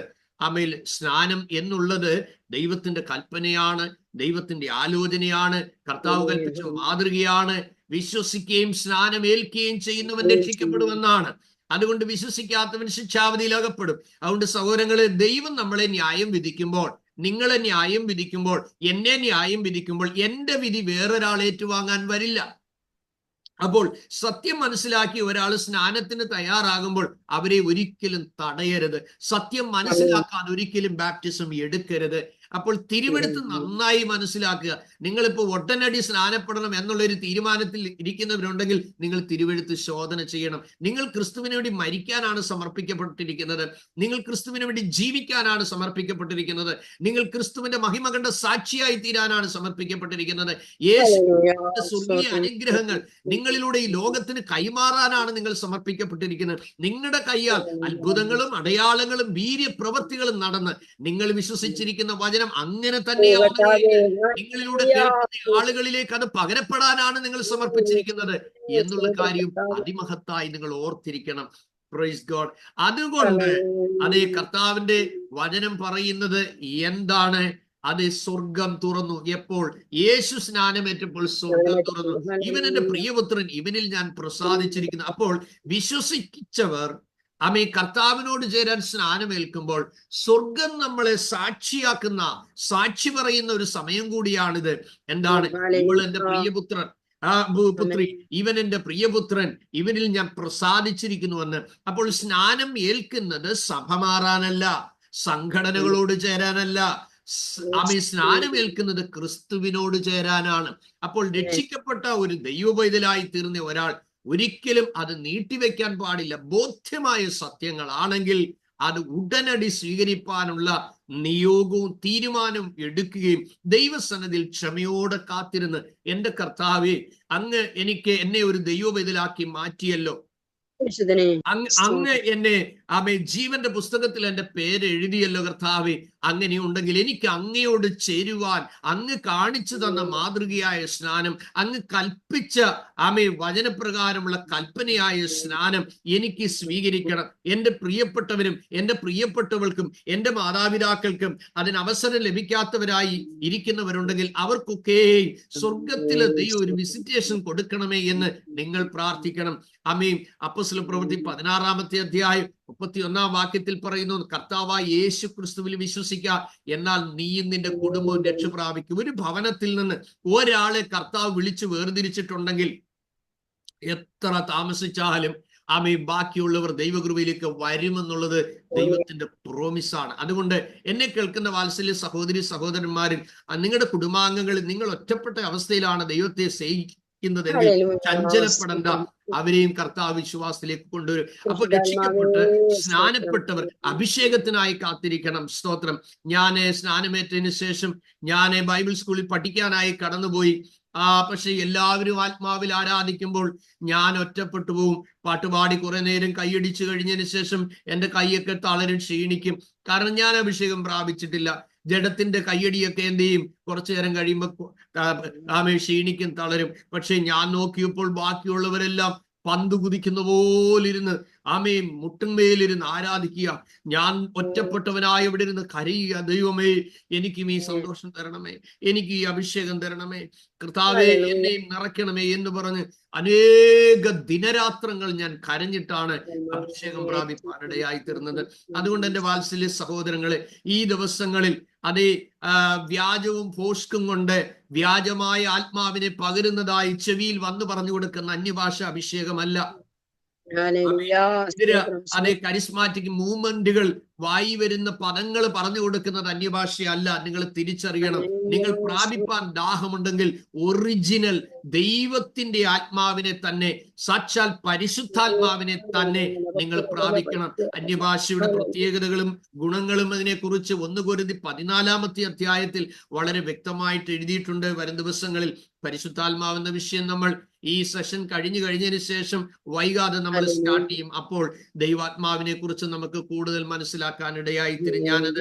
ആമേൻ, സ്നാനം എന്നുള്ളത് ദൈവത്തിന്റെ കൽപ്പനയാണ്, ദൈവത്തിന്റെ ആലോചനയാണ്, കർത്താവ് കൽപ്പിച്ച മാതൃകയാണ്. വിശ്വസിക്കുകയും സ്നാനം ഏൽക്കുകയും ചെയ്യുന്നവൻ രക്ഷിക്കപ്പെടുമെന്നാണ്. അതുകൊണ്ട് വിശ്വസിക്കാത്തവൻ ശിക്ഷാവിധിയിൽ അകപ്പെടും. അതുകൊണ്ട് സഹോദരങ്ങളെ, ദൈവം നമ്മളെ ന്യായം വിധിക്കുമ്പോൾ, നിങ്ങളെ ന്യായം വിധിക്കുമ്പോൾ, എന്നെ ന്യായം വിധിക്കുമ്പോൾ എന്റെ വിധി വേറൊരാൾ ഏറ്റുവാങ്ങാൻ വരില്ല. അപ്പോൾ സത്യം മനസ്സിലാക്കി ഒരാൾ സ്നാനത്തിന് തയ്യാറാകുമ്പോൾ അവരെ ഒരിക്കലും തടയരുത്. സത്യം മനസ്സിലാക്കാൻ ഒരിക്കലും ബാപ്റ്റിസം എടുക്കരുത്. അപ്പോൾ തിരുവെടുത്ത് നന്നായി മനസ്സിലാക്കുക. നിങ്ങളിപ്പോൾ ഒട്ടനടി സ്നാനപ്പെടണം എന്നുള്ളൊരു തീരുമാനത്തിൽ ഇരിക്കുന്നവരുണ്ടെങ്കിൽ നിങ്ങൾ തിരുവെടുത്ത് ശോധന ചെയ്യണം. നിങ്ങൾ ക്രിസ്തുവിന് വേണ്ടി മരിക്കാനാണ് സമർപ്പിക്കപ്പെട്ടിരിക്കുന്നത്. നിങ്ങൾ ക്രിസ്തുവിന് വേണ്ടി ജീവിക്കാനാണ് സമർപ്പിക്കപ്പെട്ടിരിക്കുന്നത്. നിങ്ങൾ ക്രിസ്തുവിന്റെ മഹിമ കണ്ട സാക്ഷിയായി തീരാനാണ് സമർപ്പിക്കപ്പെട്ടിരിക്കുന്നത്. യേശുവിന്റെ സ്വർഗീയ അനുഗ്രഹങ്ങൾ നിങ്ങളിലൂടെ ഈ ലോകത്തിന് കൈമാറാനാണ് നിങ്ങൾ സമർപ്പിക്കപ്പെട്ടിരിക്കുന്നത്. നിങ്ങളുടെ കയ്യാൽ അത്ഭുതങ്ങളും അടയാളങ്ങളും വീര്യപ്രവൃത്തികളും നടന്ന് നിങ്ങൾ വിശ്വസിച്ചിരിക്കുന്ന വചനം അങ്ങനെ തന്നെയാണ് നിങ്ങളിലൂടെ കേൾക്കുന്ന ആളുകളിലേക്ക് അത് പകരപ്പെടാനാണ് നിങ്ങൾ സമർപ്പിച്ചിരിക്കുന്നത് എന്നുള്ള കാര്യം അതിമഹത്തായി നിങ്ങൾ ഓർത്തിരിക്കണം. Praise God. അതുകൊണ്ട് അതേ കർത്താവിന്റെ വചനം പറയുന്നത് എന്താണ്? അത് സ്വർഗം തുറന്നു. എപ്പോൾ? യേശു സ്നാനമേറ്റപ്പോൾ സ്വർഗം തുറന്നു. ഇവൻ എന്റെ പ്രിയപുത്രൻ, ഇവനിൽ ഞാൻ പ്രസാദിച്ചിരിക്കുന്നു. അപ്പോൾ വിശ്വസിച്ചവർ ആമേ കർത്താവിനോട് ചേരാൻ സ്നാനമേൽക്കുമ്പോൾ സ്വർഗം നമ്മളെ സാക്ഷിയാക്കുന്ന, സാക്ഷി പറയുന്ന ഒരു സമയം കൂടിയാണിത്. എന്താണ്? ഇവൾ എന്റെ പ്രിയപുത്രൻ, പുത്രി, ഇവൻ എന്റെ പ്രിയപുത്രൻ, ഇവനിൽ ഞാൻ പ്രസാദിച്ചിരിക്കുന്നുവെന്ന്. അപ്പോൾ സ്നാനം ഏൽക്കുന്നത് സഭ മാറാനല്ല, സംഘടനകളോട് ചേരാനല്ല. ആമേ സ്നാനം ഏൽക്കുന്നത് ക്രിസ്തുവിനോട് ചേരാനാണ്. അപ്പോൾ രക്ഷിക്കപ്പെട്ട ഒരു ദൈവപൈതലായി തീർന്ന ഒരാൾ ഒരിക്കലും അത് നീട്ടിവെക്കാൻ പാടില്ല. ബോധ്യമായ സത്യങ്ങളാണെങ്കിൽ അത് ഉടനടി സ്വീകരിപ്പാനുള്ള നിയോഗവും തീരുമാനവും എടുക്കുകയും ദൈവസന്നിധിയിൽ ക്ഷമയോടെ കാത്തിരുന്ന്, എന്റെ കർത്താവേ, അങ്ങ് എന്നെ ഒരു ദൈവപൈതലാക്കി മാറ്റിയല്ലോ, അങ്ങ് എന്നെ ജീവന്റെ പുസ്തകത്തിൽ എന്റെ പേര് എഴുതിയല്ലോ കർത്താവേ, അങ്ങനെയുണ്ടെങ്കിൽ എനിക്ക് അങ്ങയോട് ചേരുവാൻ അങ്ങ് കാണിച്ചു തന്ന മാതൃകയായ സ്നാനം, അങ്ങ് കൽപ്പിച്ച വചനപ്രകാരമുള്ള കൽപ്പനയായ സ്നാനം എനിക്ക് സ്വീകരിക്കണം. എന്റെ പ്രിയപ്പെട്ടവരും എന്റെ പ്രിയപ്പെട്ടവൾക്കും എന്റെ മാതാപിതാക്കൾക്കും അതിന് അവസരം ലഭിക്കാത്തവരായി ഇരിക്കുന്നവരുണ്ടെങ്കിൽ അവർക്കൊക്കെ സ്വർഗത്തിലെ ദൈവം ഒരു വിസിറ്റേഷൻ കൊടുക്കണമേ എന്ന് നിങ്ങൾ പ്രാർത്ഥിക്കണം. അപ്പോസ്തല പ്രവൃത്തി 16-ാമത്തെ അധ്യായം 31-ാം വാക്യത്തിൽ പറയുന്നു, കർത്താവായ യേശു ക്രിസ്തുവിൽ വിശ്വസിക്കുക, എന്നാൽ നീയും നിന്റെ കുടുംബവും രക്ഷ പ്രാപിക്കും. ഒരു ഭവനത്തിൽ നിന്ന് ഒരാളെ കർത്താവ് വിളിച്ചു വേർതിരിച്ചിട്ടുണ്ടെങ്കിൽ എത്ര താമസിച്ചാലും ബാക്കിയുള്ളവർ ദൈവകൃപയിലേക്ക് വരുമെന്നുള്ളത് ദൈവത്തിന്റെ പ്രോമിസാണ്. അതുകൊണ്ട് എന്നെ കേൾക്കുന്ന വാത്സല്യ സഹോദരി സഹോദരന്മാരും നിങ്ങളുടെ കുടുംബാംഗങ്ങളിൽ നിങ്ങൾ ഒറ്റപ്പെട്ട അവസ്ഥയിലാണ് ദൈവത്തെ സ്നേഹിക്കുന്നതെങ്കിൽ ചഞ്ചലപ്പെടേണ്ട, അവരെയും കർത്താവ് വിശ്വാസത്തിലേക്ക് കൊണ്ടുവരും. അപ്പോൾ രക്ഷിക്കപ്പെട്ട് സ്നാനപ്പെട്ടവർ അഭിഷേകത്തിനായി കാത്തിരിക്കണം. സ്തോത്രം. ഞാൻ സ്നാനമേറ്റതിന് ശേഷം ഞാൻ ബൈബിൾ സ്കൂളിൽ പഠിക്കാനായി കടന്നുപോയി. പക്ഷെ എല്ലാവരും ആത്മാവിൽ ആരാധിക്കുമ്പോൾ ഞാൻ ഒറ്റപ്പെട്ടു പോവും. പാട്ടുപാടി കുറെ നേരം കൈയടിച്ചു കഴിഞ്ഞതിന് ശേഷം എന്റെ കൈയൊക്കെ തളരും, ക്ഷീണിക്കും. കാരണം ഞാൻ അഭിഷേകം പ്രാപിച്ചിട്ടില്ല. ജഡത്തിന്റെ കയ്യടിയൊക്കെ എന്ത് ചെയ്യും? കുറച്ചു നേരം കഴിയുമ്പോൾ ക്ഷീണിക്കും, തളരും. പക്ഷെ ഞാൻ നോക്കിയപ്പോൾ ബാക്കിയുള്ളവരെല്ലാം പന്ത് കുതിക്കുന്ന പോലിരുന്ന് ആമേൻ മുട്ടിന്മേലിരുന്ന് ആരാധിക്കുക. ഞാൻ ഒറ്റപ്പെട്ടവനായി ഇവിടെ ഇരുന്ന് കരയുക, ദൈവമേ എനിക്കും ഈ സന്തോഷം തരണമേ, എനിക്ക് ഈ അഭിഷേകം തരണമേ, കർത്താവേ എന്നെയും നിറയ്ക്കണമേ എന്ന് പറഞ്ഞ് അനേക ദിനരാത്രങ്ങൾ ഞാൻ കരഞ്ഞിട്ടാണ് അഭിഷേകം പ്രാപിപ്പാനിടയായി തീർന്നത്. അതുകൊണ്ട് എൻ്റെ വാത്സല്യ സഹോദരങ്ങളെ, ഈ ദിവസങ്ങളിൽ അതേ വ്യാജവും ഫോഷ്കും കൊണ്ട് വ്യാജമായ ആത്മാവിനെ പകരുന്നതായി ചെവിയിൽ വന്നു പറഞ്ഞു കൊടുക്കുന്ന അന്യഭാഷ അഭിഷേകമല്ല. അതേ കരിസ്മാറ്റിക് മൂവ്മെന്റുകൾ വായി വരുന്ന പദങ്ങൾ പറഞ്ഞു കൊടുക്കുന്നത് അന്യഭാഷയല്ല. നിങ്ങൾ തിരിച്ചറിയണം. നിങ്ങൾ പ്രാപിപ്പാൻ ദാഹമുണ്ടെങ്കിൽ ഒറിജിനൽ ദൈവത്തിന്റെ ആത്മാവിനെ തന്നെ, സാക്ഷാൽ പരിശുദ്ധാത്മാവിനെ തന്നെ നിങ്ങൾ പ്രാപിക്കണം. അന്യഭാഷയുടെ പ്രത്യേകതകളും ഗുണങ്ങളും അതിനെക്കുറിച്ച് 1 കൊരിന്ത്യർ 14 അധ്യായത്തിൽ വളരെ വ്യക്തമായിട്ട് എഴുതിയിട്ടുണ്ട്. വരും ദിവസങ്ങളിൽ പരിശുദ്ധാത്മാവെന്ന വിഷയം നമ്മൾ ഈ സെഷൻ കഴിഞ്ഞതിന് ശേഷം വൈകാതെ നമ്മൾ സ്റ്റാർട്ട് ചെയ്യും. അപ്പോൾ ദൈവാത്മാവിനെ കുറിച്ച് നമുക്ക് കൂടുതൽ മനസ്സിലാക്കാൻ ഇടയായി തീരും. ഞാനത്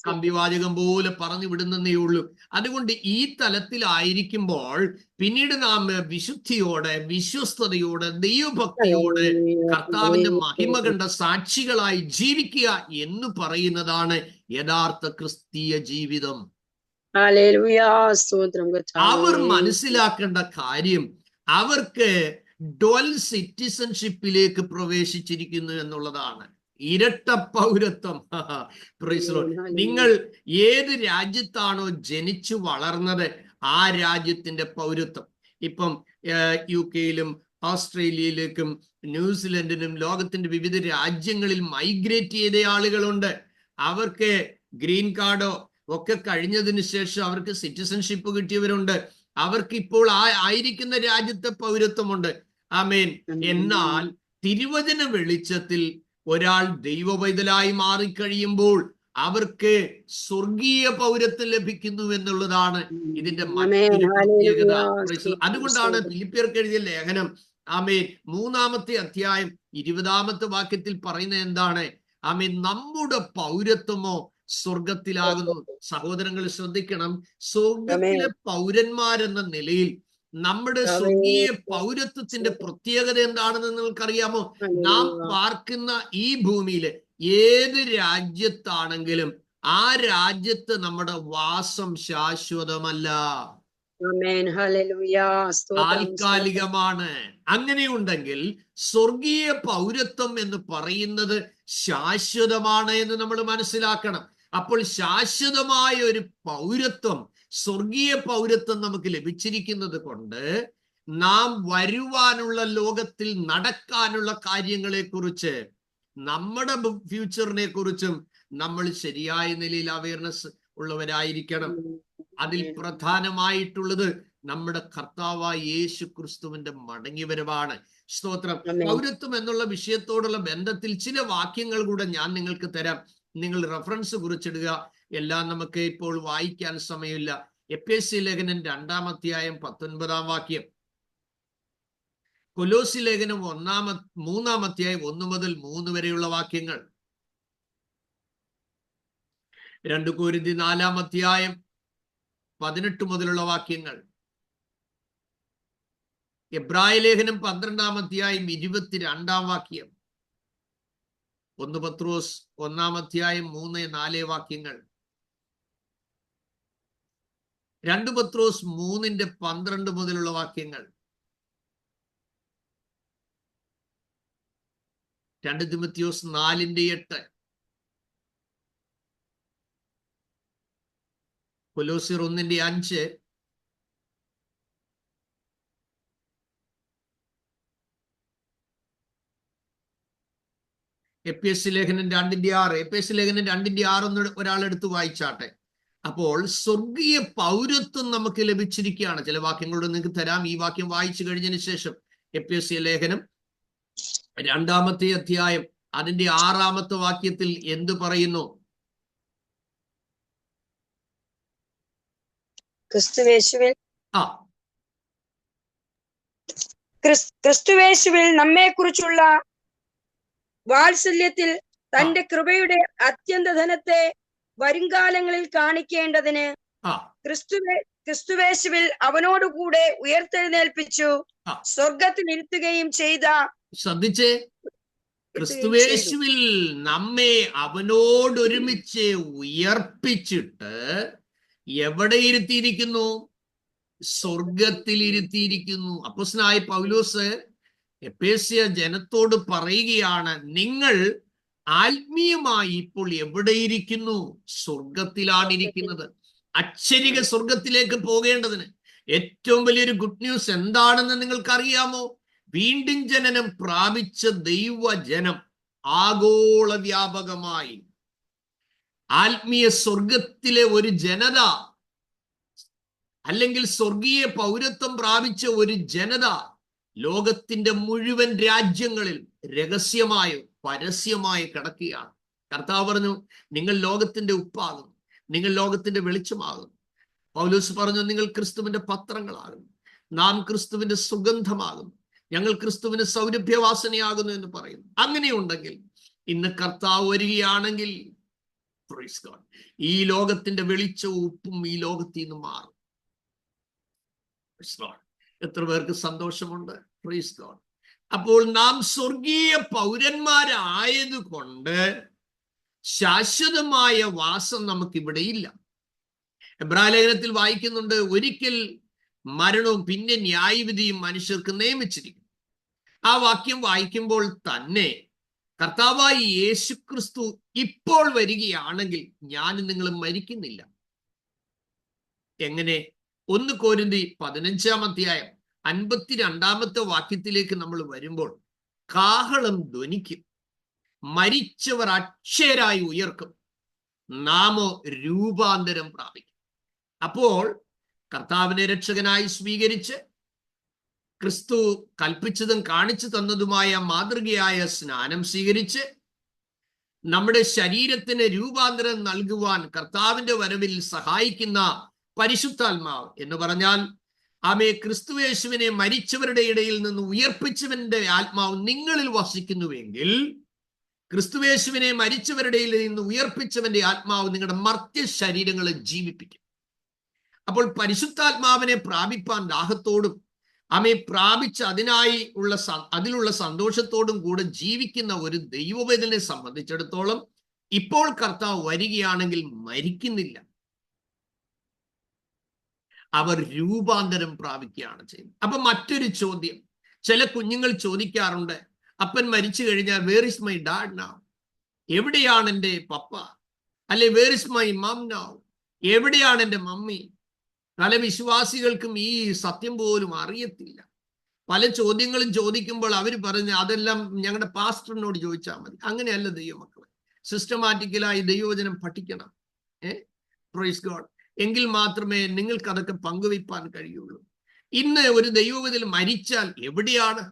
കമ്പിവാചകം പോലെ പറഞ്ഞു വിടുന്നേ ഉള്ളൂ. അതുകൊണ്ട് ഈ തലത്തിലായിരിക്കുമ്പോൾ പിന്നീട് നാം വിശുദ്ധിയോടെ, വിശ്വസ്തയോടെ, ദൈവഭക്തിയോടെ കർത്താവിന്റെ മഹിമ കണ്ട സാക്ഷികളായി ജീവിക്കുക എന്ന് പറയുന്നതാണ് യഥാർത്ഥ ക്രിസ്തീയ ജീവിതം. അവർ മനസ്സിലാക്കേണ്ട കാര്യം, അവർക്ക് ഡ്വൽ സിറ്റിസൺഷിപ്പിലേക്ക് പ്രവേശിച്ചിരിക്കുന്നു എന്നുള്ളതാണ്. ഇരട്ട പൗരത്വം. നിങ്ങൾ ഏത് രാജ്യത്താണോ ജനിച്ചു വളർന്നത് ആ രാജ്യത്തിന്റെ പൗരത്വം. ഇപ്പം UK-യിലും ഓസ്ട്രേലിയയിലേക്കും ന്യൂസിലൻഡിനും ലോകത്തിന്റെ വിവിധ രാജ്യങ്ങളിൽ മൈഗ്രേറ്റ് ചെയ്ത ആളുകളുണ്ട്. അവർക്ക് ഗ്രീൻ കാർഡോ ഒക്കെ കഴിഞ്ഞതിന് ശേഷം അവർക്ക് സിറ്റിസൺഷിപ്പ് കിട്ടിയവരുണ്ട്. അവർക്ക് ഇപ്പോൾ ആയിരിക്കുന്ന രാജ്യത്തെ പൗരത്വമുണ്ട്. ആമേൻ. എന്നാൽ തിരുവചന വെളിച്ചത്തിൽ ഒരാൾ ദൈവപൈതലായി മാറിക്കഴിയുമ്പോൾ അവർക്ക് സ്വർഗീയ പൗരത്വം ലഭിക്കുന്നു എന്നുള്ളതാണ് ഇതിന്റെ മറ്റൊരു പ്രത്യേകത. അതുകൊണ്ടാണ് ഫിലിപ്പിയർക്ക് എഴുതിയ ലേഖനം ആമേൻ 3-ാമത്തെ അധ്യായം 20-ാമത്തെ വാക്യത്തിൽ പറയുന്നത് എന്താണ്? ആമേൻ, നമ്മുടെ പൗരത്വമോ സ്വർഗത്തിലാകുന്നു. സഹോദരങ്ങൾ ശ്രദ്ധിക്കണം. സ്വർഗത്തിലെ പൗരന്മാരെന്ന നിലയിൽ നമ്മുടെ സ്വർഗീയ പൗരത്വത്തിന്റെ പ്രത്യേകത എന്താണെന്ന് നിങ്ങൾക്കറിയാമോ? നാം പാർക്കുന്ന ഈ ഭൂമിയിലെ ഏത് രാജ്യത്താണെങ്കിലും ആ രാജ്യത്ത് നമ്മുടെ വാസം ശാശ്വതമല്ല, താൽക്കാലികമാണ്. അങ്ങനെയുണ്ടെങ്കിൽ സ്വർഗീയ പൗരത്വം എന്ന് പറയുന്നത് ശാശ്വതമാണ് എന്ന് നമ്മൾ മനസ്സിലാക്കണം. അപ്പോൾ ശാശ്വതമായ ഒരു പൗരത്വം, സ്വർഗീയ പൗരത്വം നമുക്ക് ലഭിച്ചിരിക്കുന്നത് കൊണ്ട് നാം വരുവാനുള്ള ലോകത്തിൽ നടക്കാനുള്ള കാര്യങ്ങളെ കുറിച്ച്, നമ്മുടെ ഫ്യൂച്ചറിനെ കുറിച്ചും നമ്മൾ ശരിയായ നിലയിൽ അവയർനെസ് ഉള്ളവരായിരിക്കണം. അതിൽ പ്രധാനമായിട്ടുള്ളത് നമ്മുടെ കർത്താവായ യേശു ക്രിസ്തുവിന്റെ മടങ്ങിവരവാണ്. സ്തോത്രം. പൗരത്വം എന്നുള്ള വിഷയത്തോടുള്ള ബന്ധത്തിൽ ചില വാക്യങ്ങൾ കൂടെ ഞാൻ നിങ്ങൾക്ക് തരാം. നിങ്ങൾ റെഫറൻസ് കുറിച്ചിടുക. എല്ലാം നമുക്ക് ഇപ്പോൾ വായിക്കാൻ സമയമില്ല. എഫേസ്യ ലേഖനം 2-ാം അധ്യായം 19-ാം വാക്യം, കൊലോസി ലേഖനം 3-ാം അധ്യായം 1 മുതൽ 3 വരെയുള്ള വാക്യങ്ങൾ, 2 കൊരിന്ത്യർ 4-ാം അധ്യായം 18 മുതലുള്ള വാക്യങ്ങൾ, എബ്രായ ലേഖനം 12-ാം അധ്യായം 22-ാം വാക്യം, 1 പത്രോസ് 1-ാം അധ്യായം 3-4 വാക്യങ്ങൾ, 2 പത്രോസ് 3:12 മുതലുള്ള വാക്യങ്ങൾ, 2 തിമോത്തിയോസ് 4:8, കൊലോസ്യർ 1:5, എഫേസ്യ ലേഖനം 2:6. എഫേസ്യ ലേഖനം 2:6 ഒരാൾ എടുത്ത് വായിച്ചാട്ടെ. അപ്പോൾ സ്വർഗീയ പൗരത്വം നമുക്ക് ലഭിച്ചിരിക്കുകയാണ്. ചില വാക്യങ്ങളോട് നിങ്ങൾക്ക് തരാം. ഈ വാക്യം വായിച്ചു കഴിഞ്ഞതിന് ശേഷം എഫേസ്യ ലേഖനം 2-ാമത്തെ അധ്യായം അതിന്റെ 6-ാമത്തെ വാക്യത്തിൽ എന്ത് പറയുന്നു? ക്രിസ്തുവേശുവിൽ നമ്മെ കുറിച്ചുള്ള വാത്സല്യത്തിൽ തന്റെ കൃപയുടെ അത്യന്ത ധനത്തെ വരുംകാലങ്ങളിൽ കാണിക്കേണ്ടതിന് ക്രിസ്തുവേശുവിൽ അവനോടുകൂടെ ഉയർത്തെഴുന്നേൽപ്പിച്ചു സ്വർഗത്തിൽ ഇരുത്തുകയും ചെയ്ത. ശ്രദ്ധിച്ചേ, ക്രിസ്തുവേശുവിൽ നമ്മെ അവനോടൊരുമിച്ച് ഉയർപ്പിച്ചിട്ട് എവിടെ ഇരുത്തിയിരിക്കുന്നു? സ്വർഗത്തിൽ ഇരുത്തിയിരിക്കുന്നു. അപ്പോസ്തലനായ പൗലോസ് എഫേസ്യ ജനത്തോട് പറയുകയാണ്, നിങ്ങൾ ആത്മീയമായി ഇപ്പോൾ എവിടെ ഇരിക്കുന്നു? സ്വർഗത്തിലാണ് ഇരിക്കുന്നത്. അക്ഷരിക സ്വർഗത്തിലേക്ക് പോകേണ്ടതിന് ഏറ്റവും വലിയൊരു ഗുഡ് ന്യൂസ് എന്താണെന്ന് നിങ്ങൾക്കറിയാമോ? വീണ്ടും ജനനം പ്രാപിച്ച ദൈവജനം ആഗോള വ്യാപകമായി ആത്മീയ സ്വർഗത്തിലെ ഒരു ജനത, അല്ലെങ്കിൽ സ്വർഗീയ പൗരത്വം പ്രാപിച്ച ഒരു ജനത ലോകത്തിന്റെ മുഴുവൻ രാജ്യങ്ങളിൽ രഹസ്യമായോ പരസ്യമായി കിടക്കുകയാണ്. കർത്താവ് പറഞ്ഞു, നിങ്ങൾ ലോകത്തിന്റെ ഉപ്പാകും, നിങ്ങൾ ലോകത്തിന്റെ വെളിച്ചമാകും. പൗലോസ് പറഞ്ഞു, നിങ്ങൾ ക്രിസ്തുവിന്റെ പത്രങ്ങളാകും, നാം ക്രിസ്തുവിന്റെ സുഗന്ധമാകും, ഞങ്ങൾ ക്രിസ്തുവിന് സൗരഭ്യവാസനയാകുന്നു എന്ന് പറയുന്നു. അങ്ങനെയുണ്ടെങ്കിൽ ഇന്ന് കർത്താവ് വരികയാണെങ്കിൽ ഈ ലോകത്തിന്റെ വെളിച്ചവും ഉപ്പും ഈ ലോകത്തിൽ നിന്ന് മാറും. എത്ര പേർക്ക് സന്തോഷമുണ്ട്? Praise God. അപ്പോൾ നാം സ്വർഗീയ പൗരന്മാരായതുകൊണ്ട് ശാശ്വതമായ വാസം നമുക്കിവിടെ ഇല്ല. എബ്രായലേഖനത്തിൽ വായിക്കുന്നുണ്ട്, ഒരിക്കൽ മരണവും പിന്നെ ന്യായവിധിയും മനുഷ്യർക്ക് നിയമിച്ചിരിക്കും. ആ വാക്യം വായിക്കുമ്പോൾ തന്നെ കർത്താവായ യേശുക്രിസ്തു ഇപ്പോൾ വരികയാണെങ്കിൽ ഞാനും നിങ്ങളും മരിക്കുന്നില്ല. എങ്ങനെ? 1 കൊരിന്തി 15 52 വാക്യത്തിലേക്ക് നമ്മൾ വരുമ്പോൾ, കാഹളം ധ്വനിക്കും, മരിച്ചവർ അക്ഷയരായി ഉയർക്കും, നാമോ രൂപാന്തരം പ്രാപിക്കും. അപ്പോൾ കർത്താവിനെ രക്ഷകനായി സ്വീകരിച്ച് ക്രിസ്തു കൽപ്പിച്ചതും കാണിച്ചു തന്നതുമായ മാതൃകയായ സ്നാനം സ്വീകരിച്ച് നമ്മുടെ ശരീരത്തിന് രൂപാന്തരം നൽകുവാൻ കർത്താവിന്റെ വരവിൽ സഹായിക്കുന്ന പരിശുദ്ധാത്മാവ് എന്ന് പറഞ്ഞാൽ ക്രിസ്തുയേശുവിനെ മരിച്ചവരുടെ ഇടയിൽ നിന്ന് ഉയർപ്പിച്ചവന്റെ ആത്മാവ് നിങ്ങളിൽ വസിക്കുന്നുവെങ്കിൽ, ക്രിസ്തുയേശുവിനെ മരിച്ചവരുടെ ഇടയിൽ നിന്ന് ഉയർപ്പിച്ചവന്റെ ആത്മാവ് നിങ്ങളുടെ മർത്യ ശരീരങ്ങളെ ജീവിപ്പിക്കും. അപ്പോൾ പരിശുദ്ധാത്മാവിനെ പ്രാപിപ്പാൻ ദാഹത്തോടും പ്രാപിച്ച് അതിലുള്ള സന്തോഷത്തോടും കൂടെ ജീവിക്കുന്ന ഒരു ദൈവവേദനെ സംബന്ധിച്ചിടത്തോളം ഇപ്പോൾ കർത്താവ് വരികയാണെങ്കിൽ മരിക്കുന്നില്ല, അവർ രൂപാന്തരം പ്രാപിക്കുകയാണ് ചെയ്യുന്നത്. അപ്പൊ മറ്റൊരു ചോദ്യം ചില കുഞ്ഞുങ്ങൾ ചോദിക്കാറുണ്ട്, അപ്പൻ മരിച്ചു കഴിഞ്ഞാൽ where is my dad now? എവിടെയാണ് എൻ്റെ പപ്പ? അല്ലെ where is my mum now? എവിടെയാണ് എൻ്റെ മമ്മി? പല വിശ്വാസികൾക്കും ഈ സത്യം പോലും അറിയത്തില്ല. പല ചോദ്യങ്ങളും ചോദിക്കുമ്പോൾ അവർ പറഞ്ഞ് അതെല്ലാം ഞങ്ങളുടെ പാസ്റ്ററിനോട് ചോദിച്ചാൽ മതി. അങ്ങനെയല്ല ദൈവമക്കളെ. സിസ്റ്റമാറ്റിക്കലായി ദൈവവചനം പഠിക്കണം. Praise God. എങ്കിൽ മാത്രമേ നിങ്ങൾക്ക് അതൊക്കെ പങ്കുവയ്പ്പാൻ കഴിയുള്ളൂ. ഇന്ന് ഒരു ദൈവവചനം മരിച്ചാൽ എവിടെയാണ്?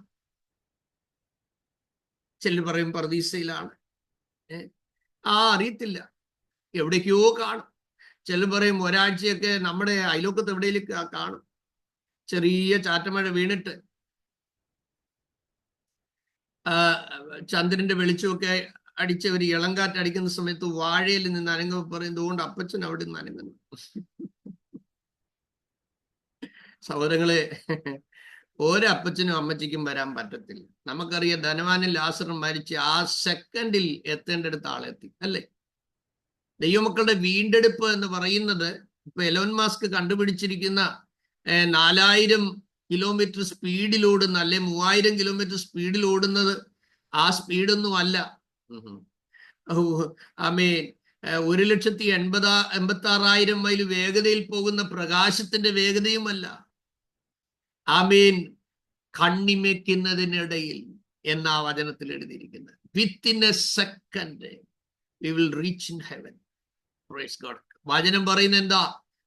ചിലർ പറയും പർദീസയിലാണ്. അറിയത്തില്ല, എവിടേക്കോ കാണും. ചിലർ പറയും ഒരാഴ്ചയൊക്കെ നമ്മുടെ അയലോക്കത്ത് എവിടെയെങ്കിലും കാണും. ചെറിയ ചാറ്റമഴ വീണിട്ട് ചന്ദ്രന്റെ വെളിച്ചമൊക്കെ അടിച്ച ഒരു ഇളങ്കാറ്റ് അടിക്കുന്ന സമയത്ത് വാഴയിൽ നിന്ന് അനങ്ങുമ്പോൾ പറയും, അതുകൊണ്ട് അപ്പച്ചൻ അവിടെ നിന്ന് അനങ്ങുന്നു. സഹോദരങ്ങളെ, ഒരപ്പച്ചനും അമ്മച്ചിക്കും വരാൻ പറ്റത്തില്ല. നമുക്കറിയാം, ധനവാനും ലാസറും മരിച്ച് ആ സെക്കൻഡിൽ എത്തേണ്ടടുത്ത് ആളെത്തി, അല്ലേ? ദൈവമക്കളുടെ വീണ്ടെടുപ്പ് എന്ന് പറയുന്നത് ഇപ്പൊ എലോൺ മസ്ക് കണ്ടുപിടിച്ചിരിക്കുന്ന 4000 കിലോമീറ്റർ സ്പീഡിൽ ഓടുന്ന, അല്ലെ 3000 കിലോമീറ്റർ സ്പീഡിൽ ഓടുന്നത് ആ സ്പീഡൊന്നും അല്ല. 1,86,000 മൈൽ വേഗതയിൽ പോകുന്ന പ്രകാശത്തിന്റെ വേഗതയുമല്ല. കണ്ണിമയ്ക്കുന്നതിനിടയിൽ എന്നാ വചനത്തിൽ എഴുതിയിരിക്കുന്നത്. Within A second we will reach in heaven. Praise God. വചനം പറയുന്ന എന്താ?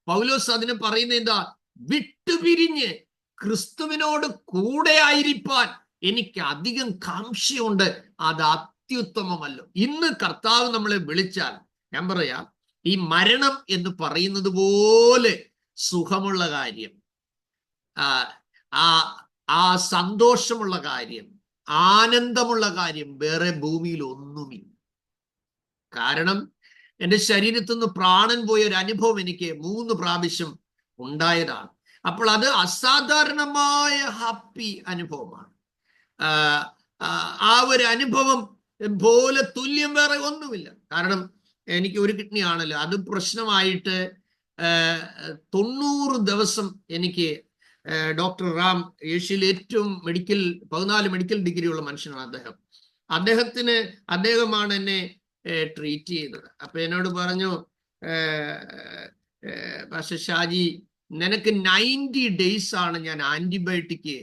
പൗലോസ് അതിന് പറയുന്ന എന്താ? വിട്ടുപിരിഞ്ഞ് ക്രിസ്തുവിനോട് കൂടെ ആയിരിക്കാൻ എനിക്ക് അധികം കാംക്ഷയുണ്ട്. അത് അത്യുത്തമമല്ലോ. ഇന്ന് കർത്താവ് നമ്മളെ വിളിച്ചാൽ, ഞാൻ പറയാം, ഈ മരണം എന്ന് പറയുന്നത് പോലെ സുഖമുള്ള കാര്യം, ആ സന്തോഷമുള്ള കാര്യം, ആനന്ദമുള്ള കാര്യം വേറെ ഭൂമിയിൽ ഒന്നുമില്ല. കാരണം എൻ്റെ ശരീരത്തിൽ നിന്ന് പ്രാണൻ പോയ ഒരു അനുഭവം എനിക്ക് 3 പ്രാവശ്യം ഉണ്ടായതാണ്. അപ്പോൾ അത് അസാധാരണമായ ഹാപ്പി അനുഭവമാണ്. ആ ഒരു അനുഭവം പോലെ തുല്യം വേറെ ഒന്നുമില്ല. കാരണം എനിക്ക് ഒരു കിഡ്നി ആണല്ലോ, അത് പ്രശ്നമായിട്ട് 90 ദിവസം എനിക്ക് ഡോക്ടർ റാം, ഏഷ്യയിലെ ഏറ്റവും 14 മെഡിക്കൽ ഡിഗ്രി ഉള്ള മനുഷ്യനാണ് അദ്ദേഹമാണ് എന്നെ ട്രീറ്റ് ചെയ്തത്. അപ്പൊ എന്നോട് പറഞ്ഞു, പക്ഷെ ഷാജി, നിനക്ക് 90 days ആണ് ഞാൻ ആന്റിബയോട്ടിക്,